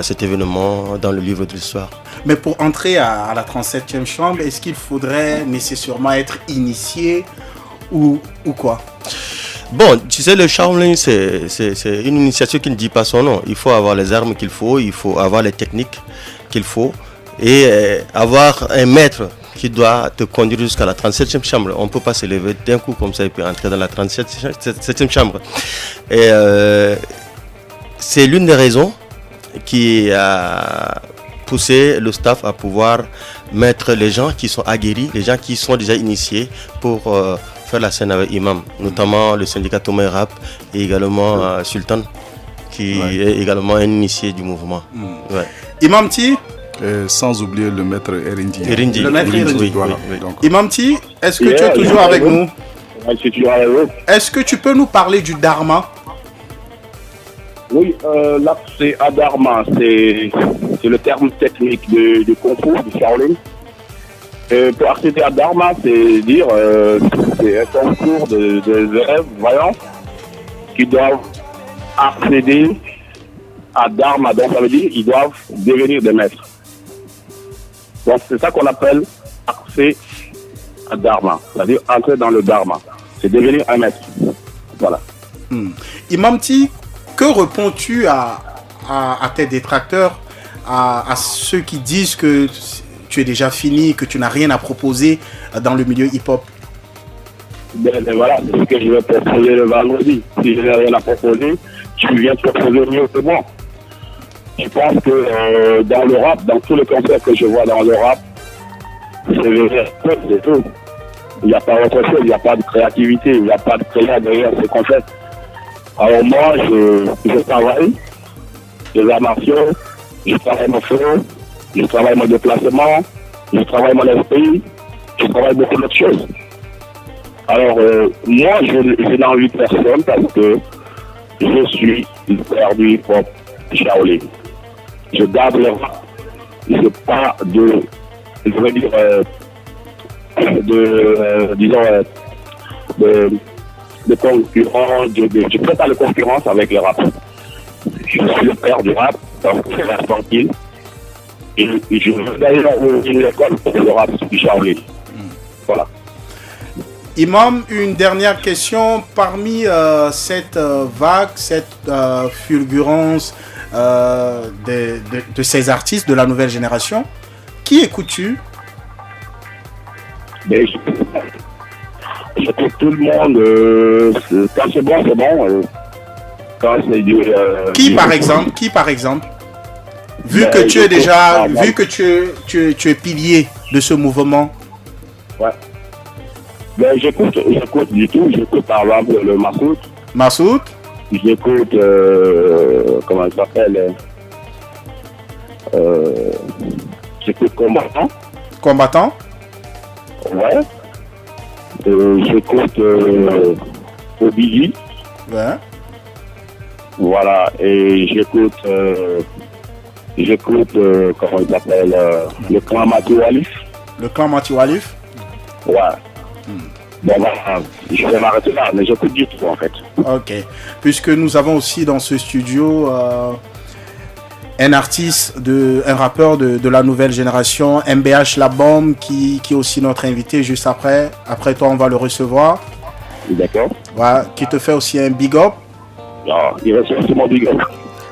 cet événement dans le livre de l'histoire. Mais pour entrer à la 37e chambre, est-ce qu'il faudrait nécessairement être initié ou quoi? Bon, tu sais, le Shaolin, c'est une initiation qui ne dit pas son nom. Il faut avoir les armes qu'il faut, il faut avoir les techniques qu'il faut et avoir un maître qui doit te conduire jusqu'à la 37e chambre. On ne peut pas se lever d'un coup comme ça et puis entrer dans la 37e chambre. Et c'est l'une des raisons qui a poussé le staff à pouvoir mettre les gens qui sont aguerris, les gens qui sont déjà initiés pour faire la scène avec Imam, notamment le syndicat Thomas Rap et également Sultan, qui est également un initié du mouvement. Ouais. Imam Ti, sans oublier le maître Erindi. Le maître Erindi. Voilà. Oui. Donc, Imam Ti, est-ce que tu es toujours avec nous? Je suis toujours avec vous. Est-ce que tu peux nous parler du Dharma? Oui, l'accès à Dharma, c'est le terme technique du Kung Fu, du Shaolin. Pour accéder à Dharma, c'est dire c'est un concours de élèves voyants qui doivent accéder à Dharma. Donc ça veut dire qu'ils doivent devenir des maîtres. Donc c'est ça qu'on appelle accès à Dharma, c'est-à-dire entrer dans le Dharma. C'est devenir un maître. Voilà. Imam Ti, que réponds-tu à tes détracteurs, à ceux qui disent que tu es déjà fini, que tu n'as rien à proposer dans le milieu hip-hop? Ben voilà, c'est ce que je vais proposer le vendredi. Si je n'ai rien à proposer, tu viens te proposer mieux que moi. Je pense que dans le rap, dans tous les concerts que je vois dans le rap, c'est tout. Il n'y a pas autre chose, il n'y a pas de créativité, il n'y a pas de créa derrière ce qu'on fait. Alors moi, je travaille les arts martiaux, je travaille mon flow, je travaille mon déplacement, je travaille mon esprit, je travaille beaucoup d'autres choses. Alors moi, je n'envie personne parce que je suis le père du hip-hop Shaolin. Je garde le rap, je n'ai pas de, je veux dire, de concurrence, je ne fais pas de concurrence avec le rap. Je suis le père du rap, donc je reste tranquille. Et je veux d'ailleurs ouvrir une école pour le rap du Shaolin. Voilà. Imam, une dernière question. Parmi cette vague, cette fulgurance de ces artistes de la nouvelle génération, qui écoutes-tu? J'écoute tout le monde. Quand c'est bon, c'est bon. Quand c'est du... Qui par exemple? Vu que tu es déjà, vu que tu es pilier de ce mouvement. Ouais. Ben, j'écoute du tout. J'écoute par exemple le Massoud. Massoud. J'écoute, comment il s'appelle j'écoute Combattant. Combattant. Ouais. J'écoute Obigi. Ouais. Voilà. Et j'écoute, comment il s'appelle, le clan Mati Walif. Le clan Mati Walif. Ouais. Bon, bah, je vais m'arrêter là, mais j'écoute du tout en fait. Ok. Puisque nous avons aussi dans ce studio un artiste, un rappeur de la nouvelle génération, MBH La Bombe, qui est aussi notre invité juste après. Après toi, on va le recevoir. D'accord. Voilà, qui te fait aussi un big up. Il reste mon big up.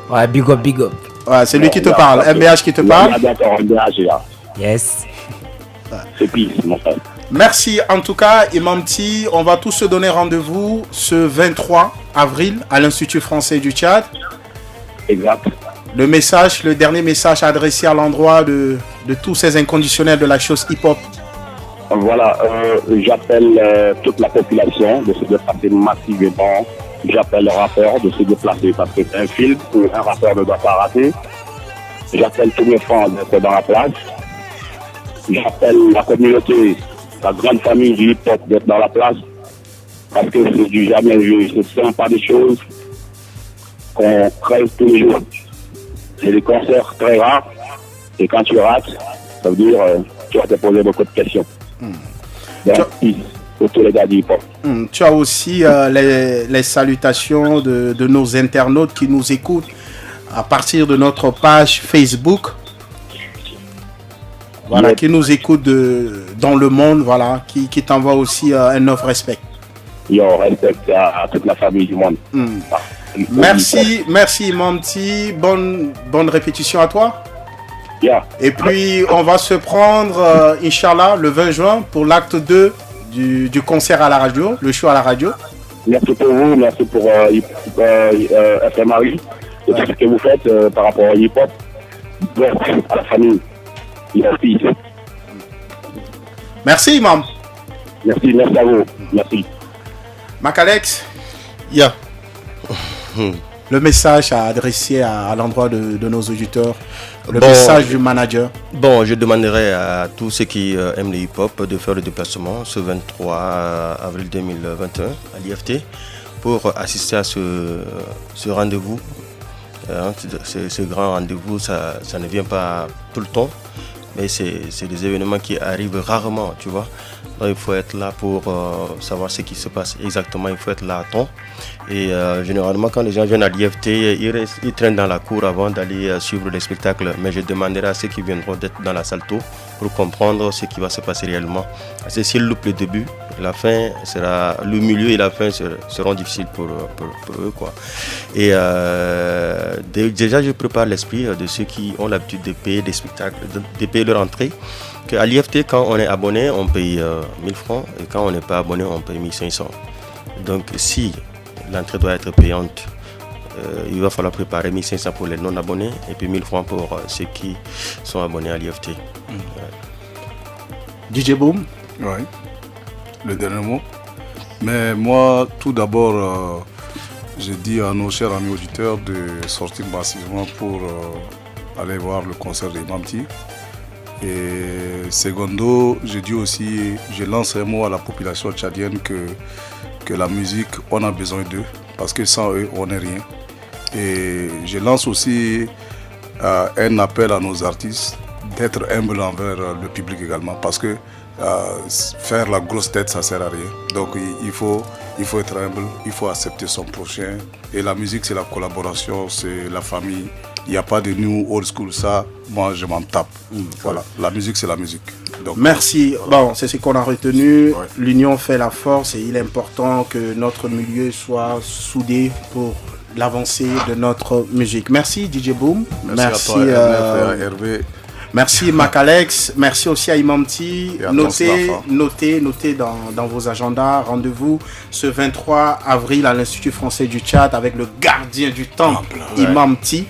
Ouais, big up, big up. Ouais, c'est lui qui te parle. MBH qui te parle. D'accord, MBH, là. Yes. C'est pire, mon frère. Merci en tout cas, Imamti. On va tous se donner rendez-vous ce 23 avril à l'Institut français du Tchad. Exact. Le dernier message adressé à l'endroit de tous ces inconditionnels de la chose hip-hop. Voilà, j'appelle toute la population de se déplacer massivement. J'appelle les rappeurs de se déplacer parce que c'est un film où un rappeur ne doit pas rater. J'appelle tous mes fans d'être dans la place. J'appelle la communauté, la grande famille du hip-hop d'être dans la place. Parce que c'est du jamais vu. Ce ne sont pas des choses qu'on crée tous les jours. C'est des concerts très rares. Et quand tu rates, ça veut dire tu vas te poser beaucoup de questions. Merci pour tous les gars du hip-hop. Tu as aussi les salutations de nos internautes qui nous écoutent à partir de notre page Facebook. Voilà, qui nous écoutent dans le monde, voilà, qui t'envoient aussi un offre respect. Yo, respect à toute la famille du monde. Merci Imamti, bonne répétition à toi. Yeah. Et puis on va se prendre, Inch'Allah, le 20 juin pour l'acte 2 du concert à la radio, le show à la radio. Merci pour vous, merci pour FM Harry, et tout ce que vous faites par rapport au hip-hop. À la famille. Merci. Merci Imam. Merci à vous. Merci. Macalex. Yeah. Le message à adresser à l'endroit de nos auditeurs. Le message du manager. Bon, je demanderai à tous ceux qui aiment le hip-hop de faire le déplacement ce 23 avril 2021 à l'IFT pour assister à ce rendez-vous. Ce grand rendez-vous, ça ne vient pas tout le temps, mais c'est des événements qui arrivent rarement, tu vois. Donc il faut être là pour savoir ce qui se passe exactement, il faut être là à temps. Et généralement quand les gens viennent à l'IFT, ils traînent dans la cour avant d'aller suivre les spectacles. Mais je demanderai à ceux qui viendront d'être dans la salle tôt pour comprendre ce qui va se passer réellement. Parce que s'ils loupent le début, la fin sera, le milieu et la fin seront difficiles pour eux, quoi. Et déjà je prépare l'esprit de ceux qui ont l'habitude de payer des spectacles, de payer leur entrée. À l'IFT, quand on est abonné, on paye 1000 francs et quand on n'est pas abonné, on paye 1500. Donc si l'entrée doit être payante, il va falloir préparer 1500 pour les non-abonnés et puis 1000 francs pour ceux qui sont abonnés à l'IFT. DJ Boom. Oui, le dernier mot. Mais moi, tout d'abord, je dis à nos chers amis auditeurs de sortir massivement pour aller voir le concert d'Imamti. Et secondo, je dis aussi, je lance un mot à la population tchadienne que la musique, on a besoin d'eux, parce que sans eux, on n'est rien. Et je lance aussi un appel à nos artistes d'être humbles envers le public également, parce que faire la grosse tête, ça ne sert à rien. Donc il faut être humble, il faut accepter son prochain. Et la musique, c'est la collaboration, c'est la famille. Il n'y a pas de new old school, ça, moi je m'en tape. Voilà, la musique c'est la musique. Donc, merci. Bon, c'est ce qu'on a retenu. Ouais. L'union fait la force et il est important que notre milieu soit soudé pour l'avancée de notre musique. Merci DJ Boom. Merci à toi, Hervé. Merci Macalex, merci aussi à Imamti. Notez dans vos agendas. Rendez-vous ce 23 avril à l'Institut français du Tchad avec le gardien du temple, Imamti.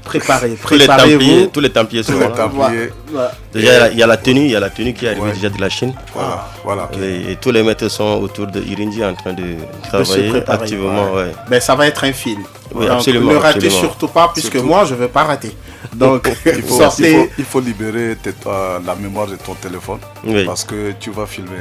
Préparez-vous. Tous les templiers sont là. Déjà, il y a la tenue qui est arrivée déjà de la Chine. Voilà. Et tous les maîtres sont autour de Irindi en train de travailler activement. Ça va être un film. Oui, donc, absolument. Ne ratez surtout pas, puisque moi, je ne veux pas rater. Donc, il faut libérer la mémoire de ton téléphone, parce que tu vas filmer.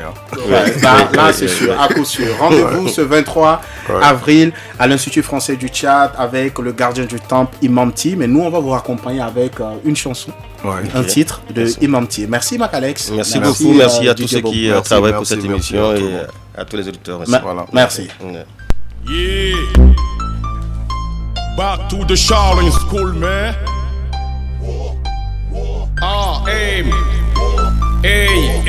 Là, c'est sûr, à coup sûr. Rendez-vous ce 23 avril à l'Institut français du Tchad avec le gardien du temple Imamti. Mais nous, on va vous accompagner avec une chanson, un titre de Imamti. Merci Macalex. Merci beaucoup. Merci à tous ceux qui travaillent pour cette émission et à tous les auditeurs. Merci. Yeah. Back to the Shaolin School, man. A-M A-M-T.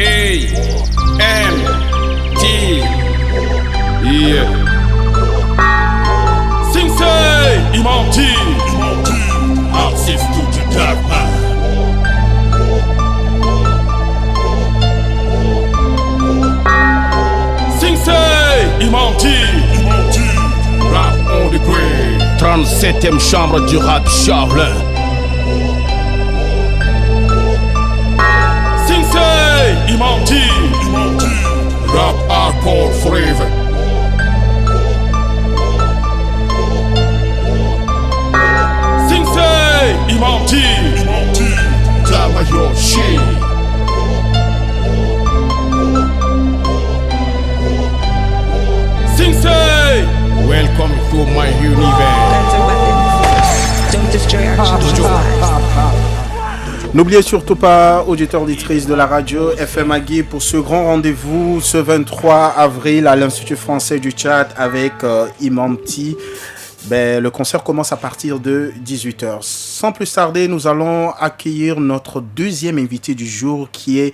Yeah. 47e chambre du rap Charlin. Sensei, Imam T, rap hardcore forever. Sensei, Imam T, clap your shit. Sensei, welcome to my universe. Don't destroy our children's lives. N'oubliez surtout pas, auditeurs, auditrices de la radio FM Agui, pour ce grand rendez-vous ce 23 avril à l'Institut français du Tchad avec Imam T. Le concert commence à partir de 18h. Sans plus tarder, nous allons accueillir notre deuxième invité du jour qui est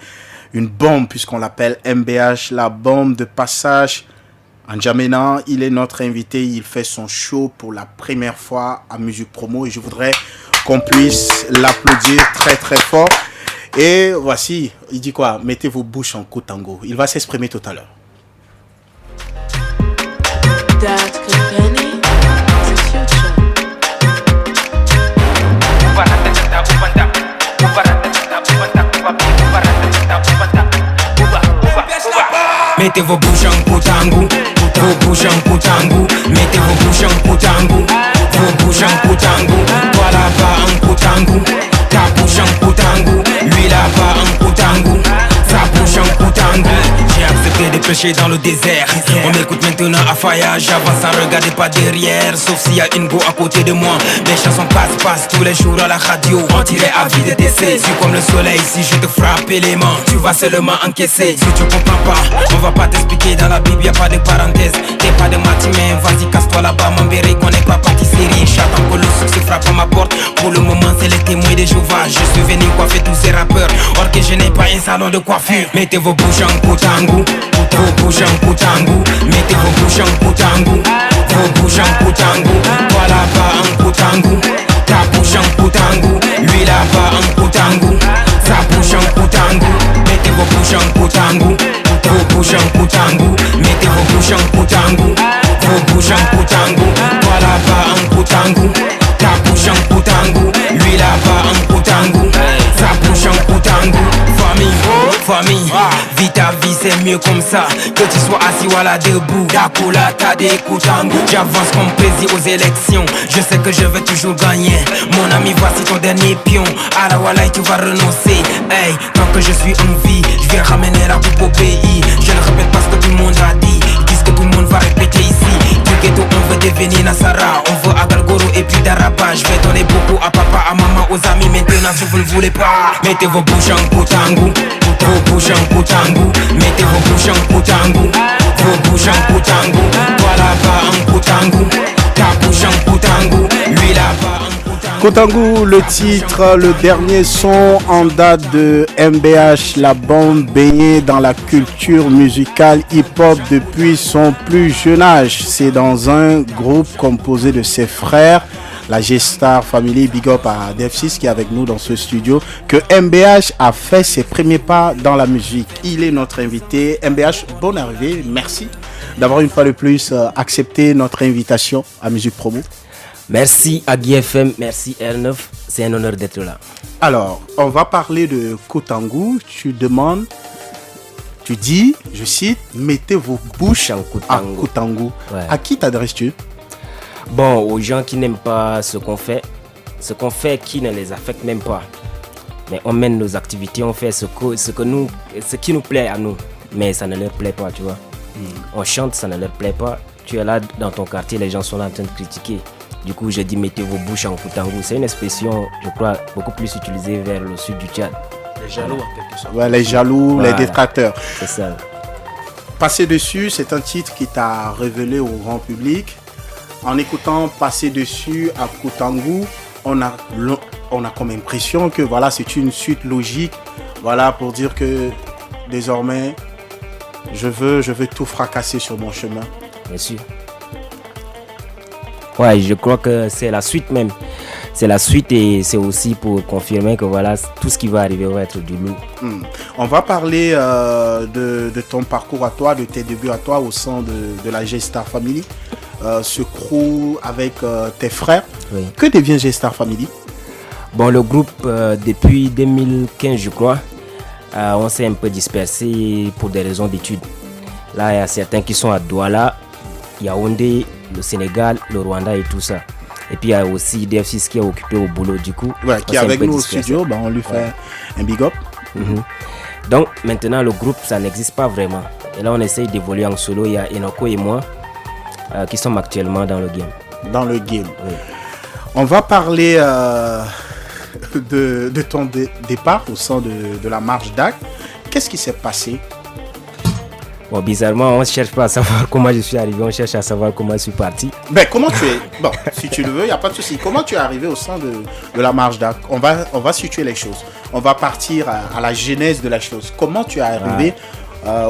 une bombe puisqu'on l'appelle MBH, la bombe de passage. N'Djamena, il est notre invité, il fait son show pour la première fois à Musique Promo et je voudrais qu'on puisse l'applaudir très très fort. Et voici, il dit quoi? Mettez vos bouches en Koutango. Il va s'exprimer tout à l'heure. Mettez vos bouches en Koutango, vos bouches en Koutango. Mettez vos bouches en Koutango, vos bouches en Koutango. Toi là-bas en Koutango, ta bouche en Koutango. Lui là-bas en Koutango, sa bouche en Koutango. J'ai accepté de pêcher dans le désert. On m'écoute maintenant à Faya, j'avance sans regarder pas derrière. Sauf s'il y a une go à côté de moi. Mes chansons passent tous les jours à la radio. On dirait à vie de décès. Suis comme le soleil, si je te frappe les mains, tu vas seulement encaisser. Si tu comprends pas, on va pas t'expliquer. Dans la Bible y'a pas de parenthèse. T'es pas de matinée, vas-y casse-toi là-bas. Mon béret qu'on n'est pas pâtisserie. J'attends que le succès frappe à ma porte. Pour le moment c'est les témoins de Jéhovah. Je suis venu coiffer tous ces rappeurs. Or que je n'ai pas un salon de coiffure. Mettez vos bouches en Koutango, vos bouches en Koutango. Mettez vos bouches en Koutango, vos bouches en Koutango. Toi là-bas en Koutango, ta bouche en Koutango. Lui là-bas en Koutango, sa bouche en Koutango. Mettez vos bouches en Koutango, vos bouches en Koutango. Mettez vos bouches en Koutango, vos bouches en Koutango. Toi là-bas en Koutango, ta bouche en Koutango. Lui là-bas en Koutango, sa bouche en Koutango. Famille, vis ta vie c'est mieux comme ça. Que tu sois assis ou à la debout, Dakula t'as des Koutango. J'avance comme président aux élections, je sais que je vais toujours gagner. Mon ami voici ton dernier pion. Arawalai tu vas renoncer. Hey, tant que je suis en vie, je vais ramener la coupe au pays. Je ne répète pas ce que tout le monde a dit, dis ce que tout le monde va répéter ici. Du ghetto on veut devenir Nassara, on veut Agalgoro et puis Daraba. Je vais donner beaucoup à papa, à maman, aux amis. Maintenant si vous ne voulez pas, mettez vos bouches en Koutango, vos bouches en Koutango. Mettez vos bouches en Koutango, vos bouches en Koutango. Toi là-bas en Koutango, ta bouche en Koutango. Lui là-bas en Koutango. Koutango, le titre, le dernier son en date de MBH, la bombe baignée dans la culture musicale hip-hop depuis son plus jeune âge. C'est dans un groupe composé de ses frères, la G-Star Family, big up à Def6 qui est avec nous dans ce studio, que MBH a fait ses premiers pas dans la musique. Il est notre invité. MBH, bonne arrivée, merci d'avoir une fois de plus accepté notre invitation à Musique Promo. Merci Agui FM, merci R9, c'est un honneur d'être là. Alors, on va parler de Koutango. Tu dis, je cite, mettez vos bouches en Koutango. Ouais. À qui t'adresses-tu? Bon, aux gens qui n'aiment pas ce qu'on fait qui ne les affecte même pas. Mais on mène nos activités, on fait ce qui nous plaît à nous, mais ça ne leur plaît pas, tu vois. On chante, ça ne leur plaît pas. Tu es là dans ton quartier, les gens sont là en train de critiquer. Du coup, j'ai dit mettez vos bouches en Koutango. C'est une expression, je crois, beaucoup plus utilisée vers le sud du Tchad. Les jaloux, en quelque sorte. Ouais, les jaloux, voilà. Les détracteurs. C'est ça. Passer dessus, c'est un titre qui t'a révélé au grand public. En écoutant Passer dessus à Koutango, on a comme impression que voilà, c'est une suite logique. Voilà, pour dire que désormais, je veux tout fracasser sur mon chemin. Bien sûr. Ouais, je crois que c'est la suite même. C'est la suite et c'est aussi pour confirmer que voilà, tout ce qui va arriver va être du lourd. On va parler de ton parcours à toi, de tes débuts à toi au sein de la G-Star Family. ce crew avec tes frères. Oui. Que devient G-Star Family? Bon, le groupe, depuis 2015, je crois, on s'est un peu dispersé pour des raisons d'études. Là, il y a certains qui sont à Douala, Yaoundé, le Sénégal, le Rwanda et tout ça. Et puis, il y a aussi DF6 qui est occupé au boulot, du coup. Ouais, qui est avec nous au studio, on lui fait un big up. Donc, maintenant, le groupe, ça n'existe pas vraiment. Et là, on essaye d'évoluer en solo. Il y a Enoko et moi qui sommes actuellement dans le game. Dans le game. Oui. On va parler de ton départ au sein de la marche DAC. Qu'est-ce qui s'est passé? Bon, bizarrement, on ne cherche pas à savoir comment je suis arrivé, on cherche à savoir comment je suis parti. Ben, comment tu es? Bon, si tu le veux, il n'y a pas de souci. Comment tu es arrivé au sein de la marche DAC? On va situer les choses. On va partir à la genèse de la chose. Comment tu es arrivé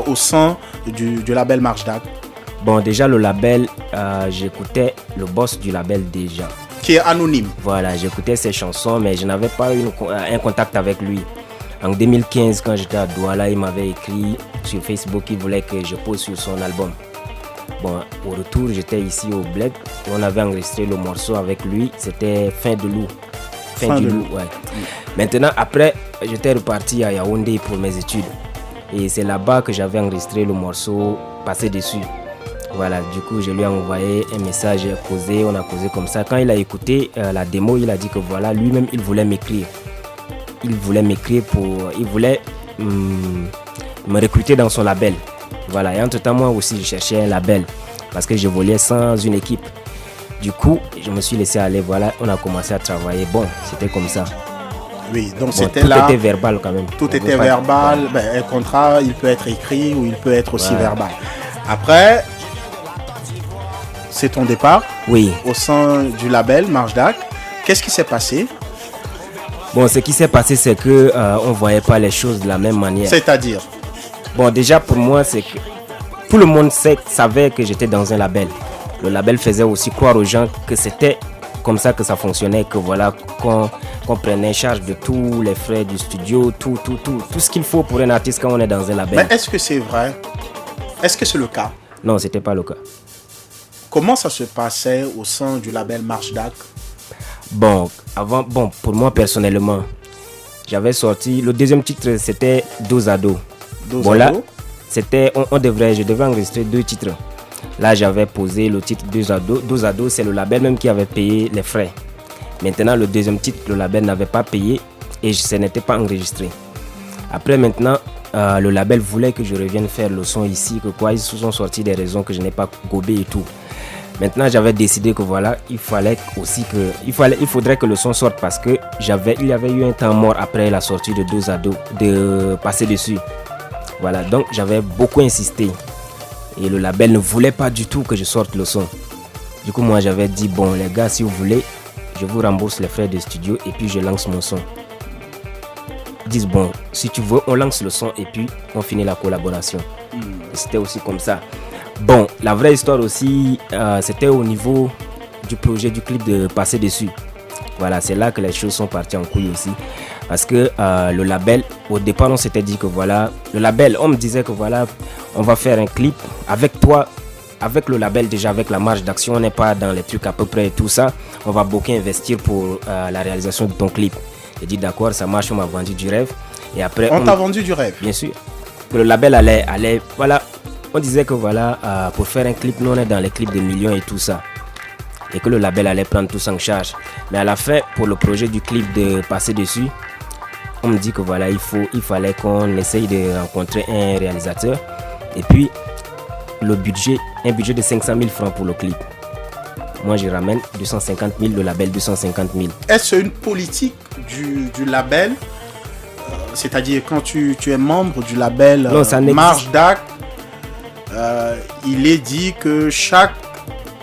au sein du label Marche DAC? Bon, déjà, le label, j'écoutais le boss du label déjà. Qui est anonyme. Voilà, j'écoutais ses chansons, mais je n'avais pas un contact avec lui. En 2015, quand j'étais à Douala, il m'avait écrit sur Facebook qu'il voulait que je pose sur son album. Bon, au retour, j'étais ici au Bled. On avait enregistré le morceau avec lui. C'était Fin de loup. Fin du loup, ouais. Maintenant, après, j'étais reparti à Yaoundé pour mes études. Et c'est là-bas que j'avais enregistré le morceau Passer dessus. Voilà, du coup, je lui ai envoyé un message, on a causé comme ça. Quand il a écouté la démo, il a dit que voilà, lui-même, il voulait m'écrire. Il voulait me recruter dans son label. Voilà, et entre-temps, moi aussi, je cherchais un label parce que je volais sans une équipe. Du coup, je me suis laissé aller, voilà, on a commencé à travailler. Bon, c'était comme ça. Oui, donc bon, c'était tout là. Tout était verbal quand même. Tout était verbal. Ben, un contrat, il peut être écrit ou il peut être aussi verbal. Après, c'est ton départ. Oui. Au sein du label Marche DAC. Qu'est-ce qui s'est passé? Bon, ce qui s'est passé, c'est que on voyait pas les choses de la même manière. C'est-à-dire? Bon, déjà pour moi, c'est que tout le monde savait que j'étais dans un label. Le label faisait aussi croire aux gens que c'était comme ça que ça fonctionnait, que voilà, qu'on prenait charge de tous les frais du studio, tout ce qu'il faut pour un artiste quand on est dans un label. Mais est-ce que c'est vrai? Est-ce que c'est le cas? Non, c'était pas le cas. Comment ça se passait au sein du label Marche DAC? Bon, pour moi personnellement, j'avais sorti, le deuxième titre c'était Dos à Dos. Bon là, c'était, je devais enregistrer 2 titres. Là, j'avais posé le titre Dos à Dos. Dos à Dos, c'est le label même qui avait payé les frais. Maintenant, le deuxième titre, le label n'avait pas payé et ce n'était pas enregistré. Après, maintenant, le label voulait que je revienne faire le son ici, que quoi, ils se sont sortis des raisons que je n'ai pas gobé et tout. Maintenant, j'avais décidé que voilà, il faudrait que le son sorte parce que il y avait eu un temps mort après la sortie de Dos à Dos, de Passer dessus. Voilà, donc j'avais beaucoup insisté et le label ne voulait pas du tout que je sorte le son. Du coup, moi, j'avais dit bon, les gars, si vous voulez, je vous rembourse les frais de studio et puis je lance mon son. Ils disent bon, si tu veux, on lance le son et puis on finit la collaboration. C'était aussi comme ça. Bon, la vraie histoire aussi, c'était au niveau du projet du clip de Passer dessus. Voilà, c'est là que les choses sont parties en couille aussi. Parce que le label, au départ, on s'était dit que voilà, le label, on me disait que voilà, on va faire un clip avec toi, avec le label déjà, avec la marge d'action, on n'est pas dans les trucs à peu près et tout ça. On va beaucoup investir pour la réalisation de ton clip. J'ai dit d'accord, ça marche, on m'a vendu du rêve. Et après, on t'a vendu du rêve? Bien sûr. Que le label allait, voilà. On disait que voilà, pour faire un clip, nous on est dans les clips de millions et tout ça. Et que le label allait prendre tout ça en charge. Mais à la fin, pour le projet du clip de Passer dessus, on me dit que voilà, il fallait qu'on essaye de rencontrer un réalisateur. Et puis, un budget de 500 000 francs pour le clip. Moi, je ramène 250 000, le label 250 000. Est-ce une politique du label? C'est-à-dire quand tu es membre du label Marche DAC, il est dit que chaque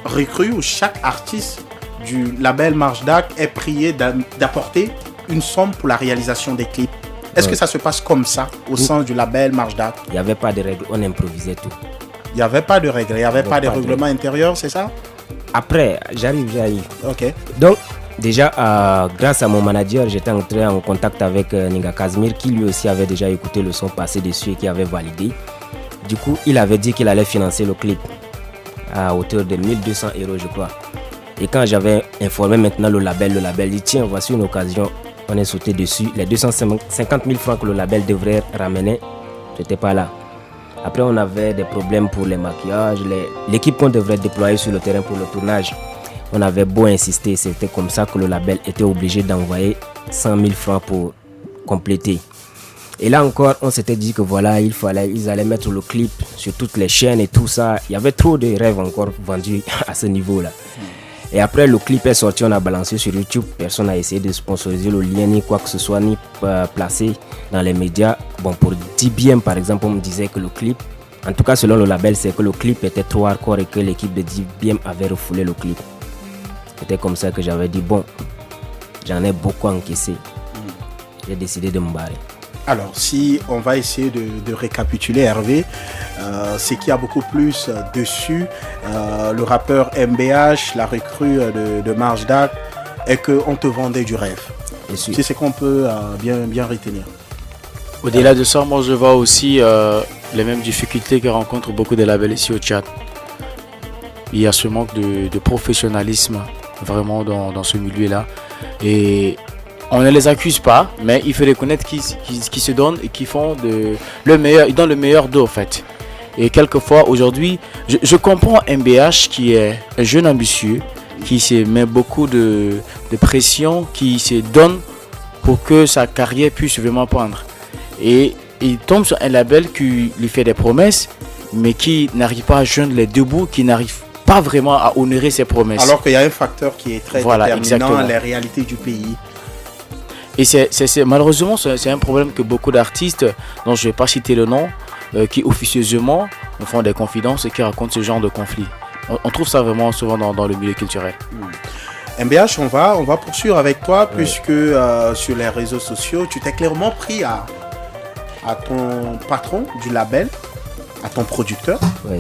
recrue ou chaque artiste du label Marche DAC est prié d'apporter une somme pour la réalisation des clips. Est-ce que ça se passe comme ça au sein du label Marche DAC? Il n'y avait pas de règles, on improvisait tout. Il n'y avait pas de règles, il n'y avait pas de règlement intérieur, c'est ça? Après, j'arrive. Ok. Donc, déjà, grâce à mon manager, j'étais entré en contact avec Ninga Kazmir qui lui aussi avait déjà écouté le son Passer dessus et qui avait validé. Du coup, il avait dit qu'il allait financer le clip. à hauteur de 1200 €, je crois. Et quand j'avais informé maintenant le label dit tiens, voici une occasion, on est sauté dessus. Les 250 000 francs que le label devrait ramener, j'étais pas là. Après, on avait des problèmes pour les maquillages, l'équipe qu'on devrait déployer sur le terrain pour le tournage. On avait beau insister, c'était comme ça que le label était obligé d'envoyer 100 000 francs pour compléter. Et là encore, on s'était dit que voilà, ils allaient mettre le clip sur toutes les chaînes et tout ça. Il y avait trop de rêves encore vendus à ce niveau-là. Et après, le clip est sorti, on a balancé sur YouTube. Personne n'a essayé de sponsoriser le lien, ni quoi que ce soit, ni placer dans les médias. Bon, pour DBM, par exemple, on me disait que le clip, en tout cas selon le label, c'est que le clip était trop hardcore et que l'équipe de DBM avait refoulé le clip. C'était comme ça que j'avais dit, bon, j'en ai beaucoup encaissé. J'ai décidé de me barrer. Alors, si on va essayer de récapituler, Hervé, c'est qu'il y a beaucoup plus dessus. Le rappeur MBH, la recrue de Marge Dark, et qu'on te vendait du rêve. C'est ce qu'on peut bien retenir. Au-delà de ça, moi je vois aussi les mêmes difficultés que rencontrent beaucoup de labels ici au Tchad. Il y a ce manque de professionnalisme vraiment dans ce milieu-là. Et on ne les accuse pas, mais il faut reconnaître qu'ils se donnent et qu'ils font le meilleur, ils donnent le meilleur d'eux en fait. Et quelquefois aujourd'hui, je comprends MBH qui est un jeune ambitieux, qui se met beaucoup de pression, qui se donne pour que sa carrière puisse vraiment prendre. Et il tombe sur un label qui lui fait des promesses, mais qui n'arrive pas à joindre les deux bouts, qui n'arrive pas vraiment à honorer ses promesses. Alors qu'il y a un facteur qui est très déterminant, exactement. Les réalités du pays. Et malheureusement, c'est un problème que beaucoup d'artistes, dont je ne vais pas citer le nom, qui officieusement nous font des confidences et qui racontent ce genre de conflit. On trouve ça vraiment souvent dans le milieu culturel. MBH, on va poursuivre avec toi, puisque sur les réseaux sociaux, tu t'es clairement pris à ton patron du label, à ton producteur. Oui.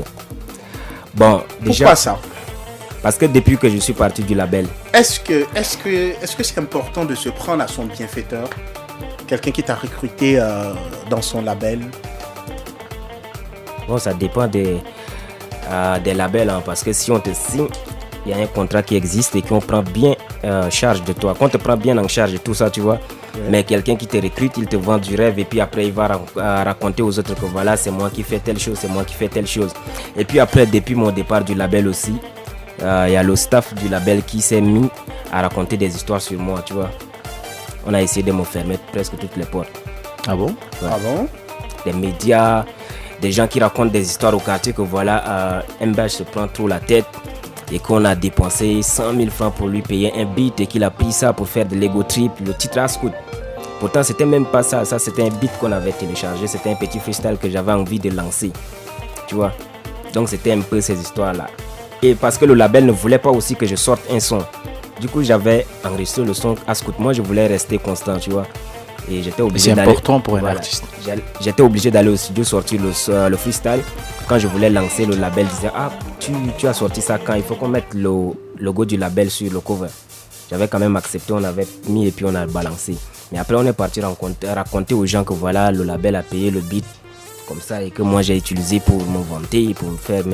Bon, déjà. Pourquoi ça? Parce que depuis que je suis parti du label. Est-ce que c'est important de se prendre à son bienfaiteur? Quelqu'un qui t'a recruté dans son label? Bon, ça dépend des labels, hein, parce que si on te signe, il y a un contrat qui existe et qu'on prend bien charge de toi, qu'on te prend bien en charge et tout ça, tu vois. Mais quelqu'un qui te recrute, il te vend du rêve et puis après il va raconter aux autres que voilà, c'est moi qui fais telle chose, c'est moi qui fais telle chose. Et puis après, depuis mon départ du label aussi, il y a le staff du label qui s'est mis à raconter des histoires sur moi, tu vois. On a essayé de me fermer presque toutes les portes. Ah bon? Ouais. Ah bon? Des médias, des gens qui racontent des histoires au quartier que voilà, MBH se prend trop la tête et qu'on a dépensé 100 000 francs pour lui payer un beat et qu'il a pris ça pour faire de l'ego trip, le titre à scout. Pourtant, c'était même pas ça. Ça, c'était un beat qu'on avait téléchargé. C'était un petit freestyle que j'avais envie de lancer. Tu vois? Donc, c'était un peu ces histoires-là. Et parce que le label ne voulait pas aussi que je sorte un son. Du coup, j'avais enregistré le son à scout. Moi, je voulais rester constant, tu vois. Et j'étais obligé d'aller... C'est important pour un artiste. J'étais obligé d'aller au studio sortir le freestyle. Quand je voulais lancer, le label disait « Ah, tu as sorti ça quand? Il faut qu'on mette le logo du label sur le cover. » J'avais quand même accepté, on avait mis et puis on a balancé. Mais après, on est parti raconter aux gens que voilà, le label a payé le beat comme ça et que moi j'ai utilisé pour me vanter, pour me faire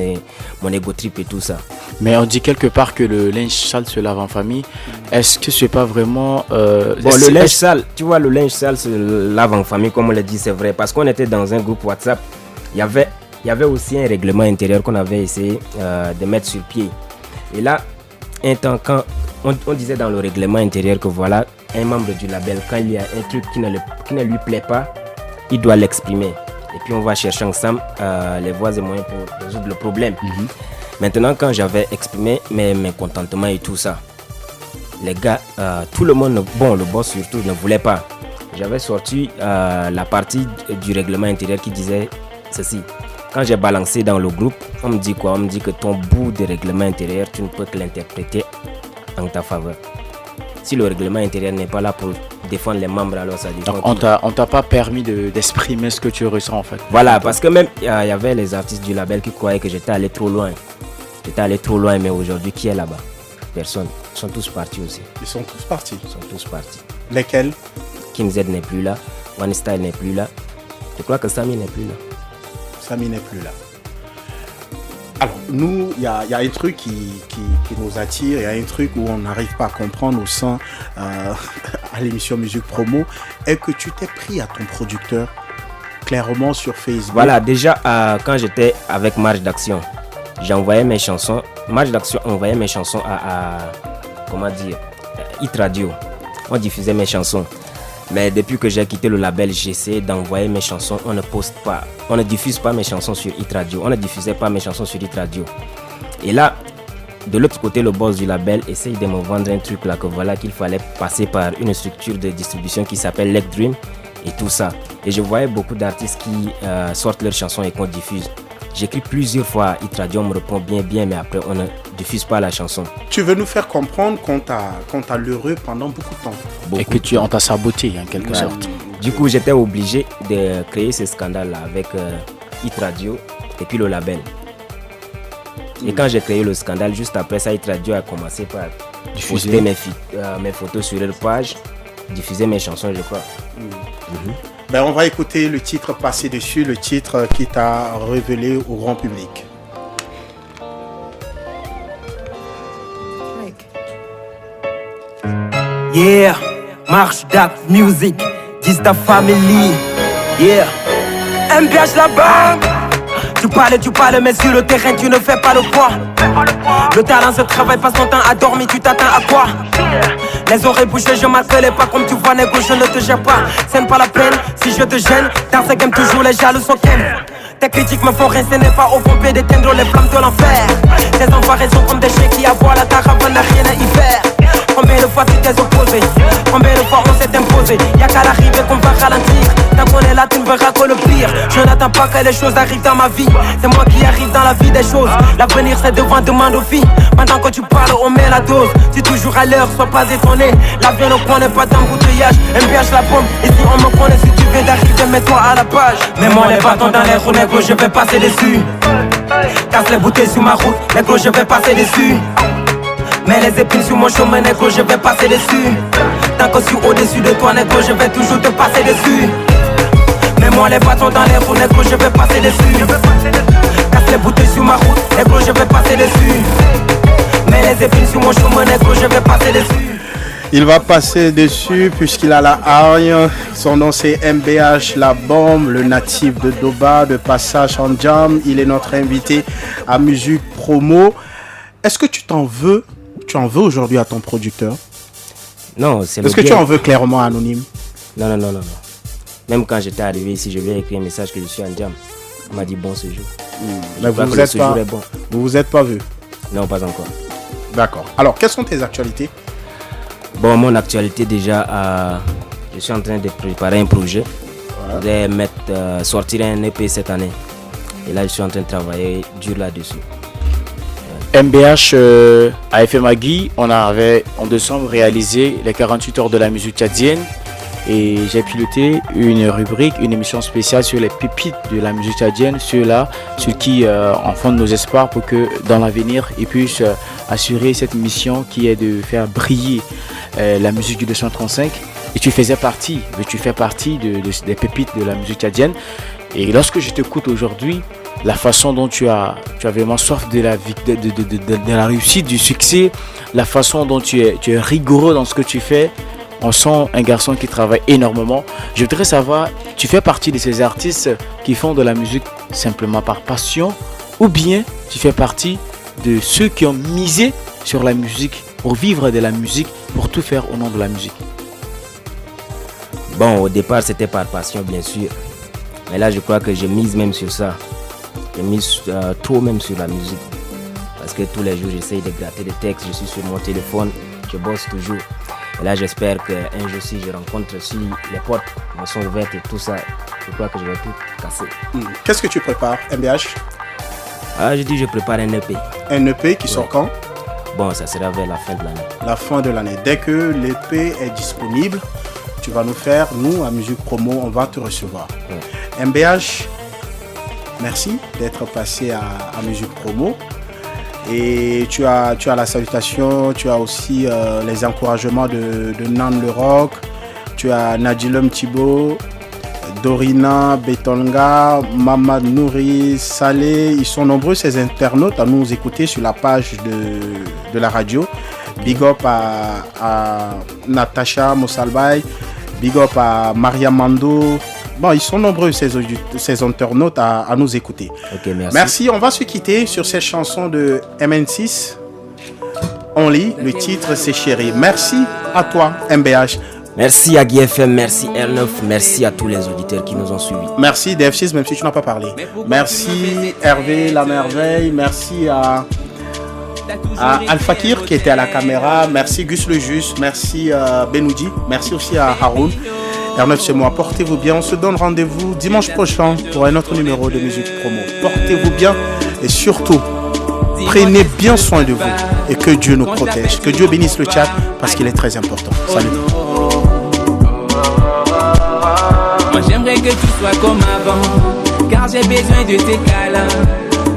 mon ego trip et tout ça. Mais on dit quelque part que le linge sale se lave en famille. Est-ce que c'est pas vraiment... Bon, le linge sale, tu vois, le linge sale se lave en famille, comme on l'a dit, c'est vrai. Parce qu'on était dans un groupe WhatsApp, il y avait aussi un règlement intérieur qu'on avait essayé de mettre sur pied. Et là, un temps, quand on disait dans le règlement intérieur que voilà, un membre du label, quand il y a un truc qui ne lui plaît pas, il doit l'exprimer. Et puis on va chercher ensemble les voies et moyens pour résoudre le problème. Maintenant, quand j'avais exprimé mes mécontentements et tout ça, les gars, tout le monde, bon, le boss surtout, ne voulait pas. J'avais sorti la partie du règlement intérieur qui disait ceci. Quand j'ai balancé dans le groupe, on me dit quoi? On me dit que ton bout de règlement intérieur, tu ne peux que l'interpréter en ta faveur. Si le règlement intérieur n'est pas là pour défendre les membres, alors ça dépend. Donc on t'a pas permis d'exprimer ce que tu ressens en fait. Voilà, parce que même il y avait les artistes du label qui croyaient que j'étais allé trop loin. J'étais allé trop loin, mais aujourd'hui, qui est là-bas? Personne. Ils sont tous partis aussi. Ils sont tous partis? Ils sont tous partis. Lesquels? King Z n'est plus là. One Style n'est plus là. Je crois que Samy n'est plus là. Samy n'est plus là. Alors, nous, il y a un truc qui nous attire, il y a un truc où on n'arrive pas à comprendre au sein à l'émission Musique Promo, est que tu t'es pris à ton producteur clairement sur Facebook. Voilà, déjà quand j'étais avec Marche d'Action, j'envoyais mes chansons. Marche d'Action envoyait mes chansons à comment dire, Hit Radio. On diffusait mes chansons. Mais depuis que j'ai quitté le label, j'essaie d'envoyer mes chansons. On ne diffuse pas mes chansons sur Hit Radio. On ne diffusait pas mes chansons sur Hit Radio. Et là, de l'autre côté, le boss du label essaye de me vendre un truc là, que voilà, qu'il fallait passer par une structure de distribution qui s'appelle Leg Dream et tout ça. Et je voyais beaucoup d'artistes qui sortent leurs chansons et qu'on diffuse. J'écris plusieurs fois à Hit Radio, on me répond bien, mais après on ne diffuse pas la chanson. Tu veux nous faire comprendre qu'on t'a leurré pendant beaucoup de temps. Et que on t'a saboté en quelque sorte. Du coup, j'étais obligé de créer ce scandale-là avec Hit Radio et puis le label. Et quand j'ai créé le scandale, juste après ça, Hit Radio a commencé par diffuser mes photos sur leur page, diffuser mes chansons, je crois. Ben, on va écouter le titre Passer dessus, le titre qui t'a révélé au grand public. Yeah, Marche d'Act Music, Gista Family. Yeah, MBH la banque. Tu parles, mais sur le terrain, tu ne fais pas le poids. Le talent se travaille, passe ton temps à dormir, tu t'attends à quoi? Les oreilles bouchées, je m'appelle pas comme tu vois, négo, je ne te gère pas. C'est pas la peine, si je te gêne, dans ce game toujours les jaloux sont ken. Tes critiques me font rien, ce n'est pas au pompé d'éteindre les flammes de l'enfer. Tes enfoirés sont comme des chiens qui aboient la caravane, n'a rien à y faire. Combien de fois tu t'es opposé? Combien de fois on s'est imposé? Y'a qu'à l'arrivée qu'on va ralentir. Tant qu'on est là, tu ne verras que le pire. Je n'attends pas que les choses arrivent dans ma vie. C'est moi qui arrive dans la vie des choses. L'avenir c'est devant, demande aux filles. Pendant que tu parles, on met la dose. Tu toujours à l'heure, sois pas étonné. L'avion ne connaît pas d'embouteillage. MBH la bombe, ici on me connaît. Si tu viens d'arriver, mets-toi à la page. Mets-moi les bâtons dans les roues, négro, je vais passer dessus. Casse les bouteilles sur ma route, négro, je vais passer dessus. Mets les épines sur mon chemin, négro, je vais passer dessus. Tant que je suis au-dessus de toi, négro, je vais toujours te passer dessus. Mets-moi les bâtons dans les roues, négro, je vais passer dessus. Casse les bouteilles sur ma route, négro, je vais passer dessus. Mets les épines sur mon chemin, négro, je vais passer dessus. Il va passer dessus puisqu'il a la hargne. Son nom c'est MBH La Bombe, le natif de Doba, de passage en jam. Il est notre invité à Musique Promo. Est-ce que tu en veux aujourd'hui à ton producteur? Non, c'est Est-ce que tu en veux clairement anonyme? Non. Même quand j'étais arrivé ici, je lui ai écrit un message que je suis en jam. On m'a dit bon séjour. Mais vous vous êtes pas vu? Non, pas encore. D'accord. Alors, quelles sont tes actualités? Bon, mon actualité déjà, je suis en train de préparer un projet. Je vais sortir un EP cette année. Et là, je suis en train de travailler dur là-dessus. MBH à FM Hagui, on avait en décembre réalisé les 48 heures de la musique tchadienne et j'ai piloté une rubrique, une émission spéciale sur les pépites de la musique tchadienne, ceux-là, ceux qui en font nos espoirs pour que dans l'avenir ils puissent assurer cette mission qui est de faire briller la musique du 235. Et tu fais partie des pépites de la musique tchadienne. Et lorsque je t'écoute aujourd'hui, la façon dont tu as vraiment soif de la réussite, du succès, la façon dont tu es rigoureux dans ce que tu fais, on sent un garçon qui travaille énormément. Je voudrais savoir, tu fais partie de ces artistes qui font de la musique simplement par passion, ou bien tu fais partie de ceux qui ont misé sur la musique, pour vivre de la musique, pour tout faire au nom de la musique? Bon, au départ c'était par passion bien sûr, mais là je crois que je mise même sur ça. Je mise trop même sur la musique. Parce que tous les jours j'essaye de gratter des textes, je suis sur mon téléphone, je bosse toujours. Et là j'espère qu'un jour si je rencontre, si les portes me sont ouvertes et tout ça, je crois que je vais tout casser. Qu'est-ce que tu prépares, MBH? Je dis je prépare un EP. Un EP qui sort quand? Bon, ça sera vers la fin de l'année. La fin de l'année. Dès que l'EP est disponible, tu vas nous faire, nous à Musique Promo, on va te recevoir. Ouais. MBH, merci d'être passé à Musique Promo. Et tu as la salutation, tu as aussi les encouragements de Nan Le Rock, tu as Nadilum Thibault, Dorina, Betonga, Mama Nouri, Saleh. Ils sont nombreux ces internautes à nous écouter sur la page de la radio. Big up à Natacha Mosalbay. Big up à Maria Mando. Bon, ils sont nombreux ces internautes à nous écouter. Ok, merci. Merci, on va se quitter sur cette chanson de MN6. On lit, le titre c'est Chéri. Merci à toi, MBH. Merci à GFM, merci R9, merci à tous les auditeurs qui nous ont suivis. Merci DF6, même si tu n'as pas parlé. Merci Hervé La Merveille, merci à Al-Fakir qui était à la caméra, merci Gus le Juste, merci Benoudi, merci aussi à Haroun. R9 c'est moi, portez-vous bien, on se donne rendez-vous dimanche prochain pour un autre numéro de Musique Promo. Portez-vous bien et surtout, prenez bien soin de vous et que Dieu nous protège. Que Dieu bénisse le chat parce qu'il est très important. Salut. Moi j'aimerais que tu sois comme avant, car j'ai besoin de tes câlins.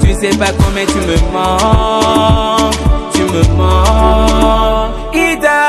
Tu sais pas combien tu me manques, tu me manques. Ida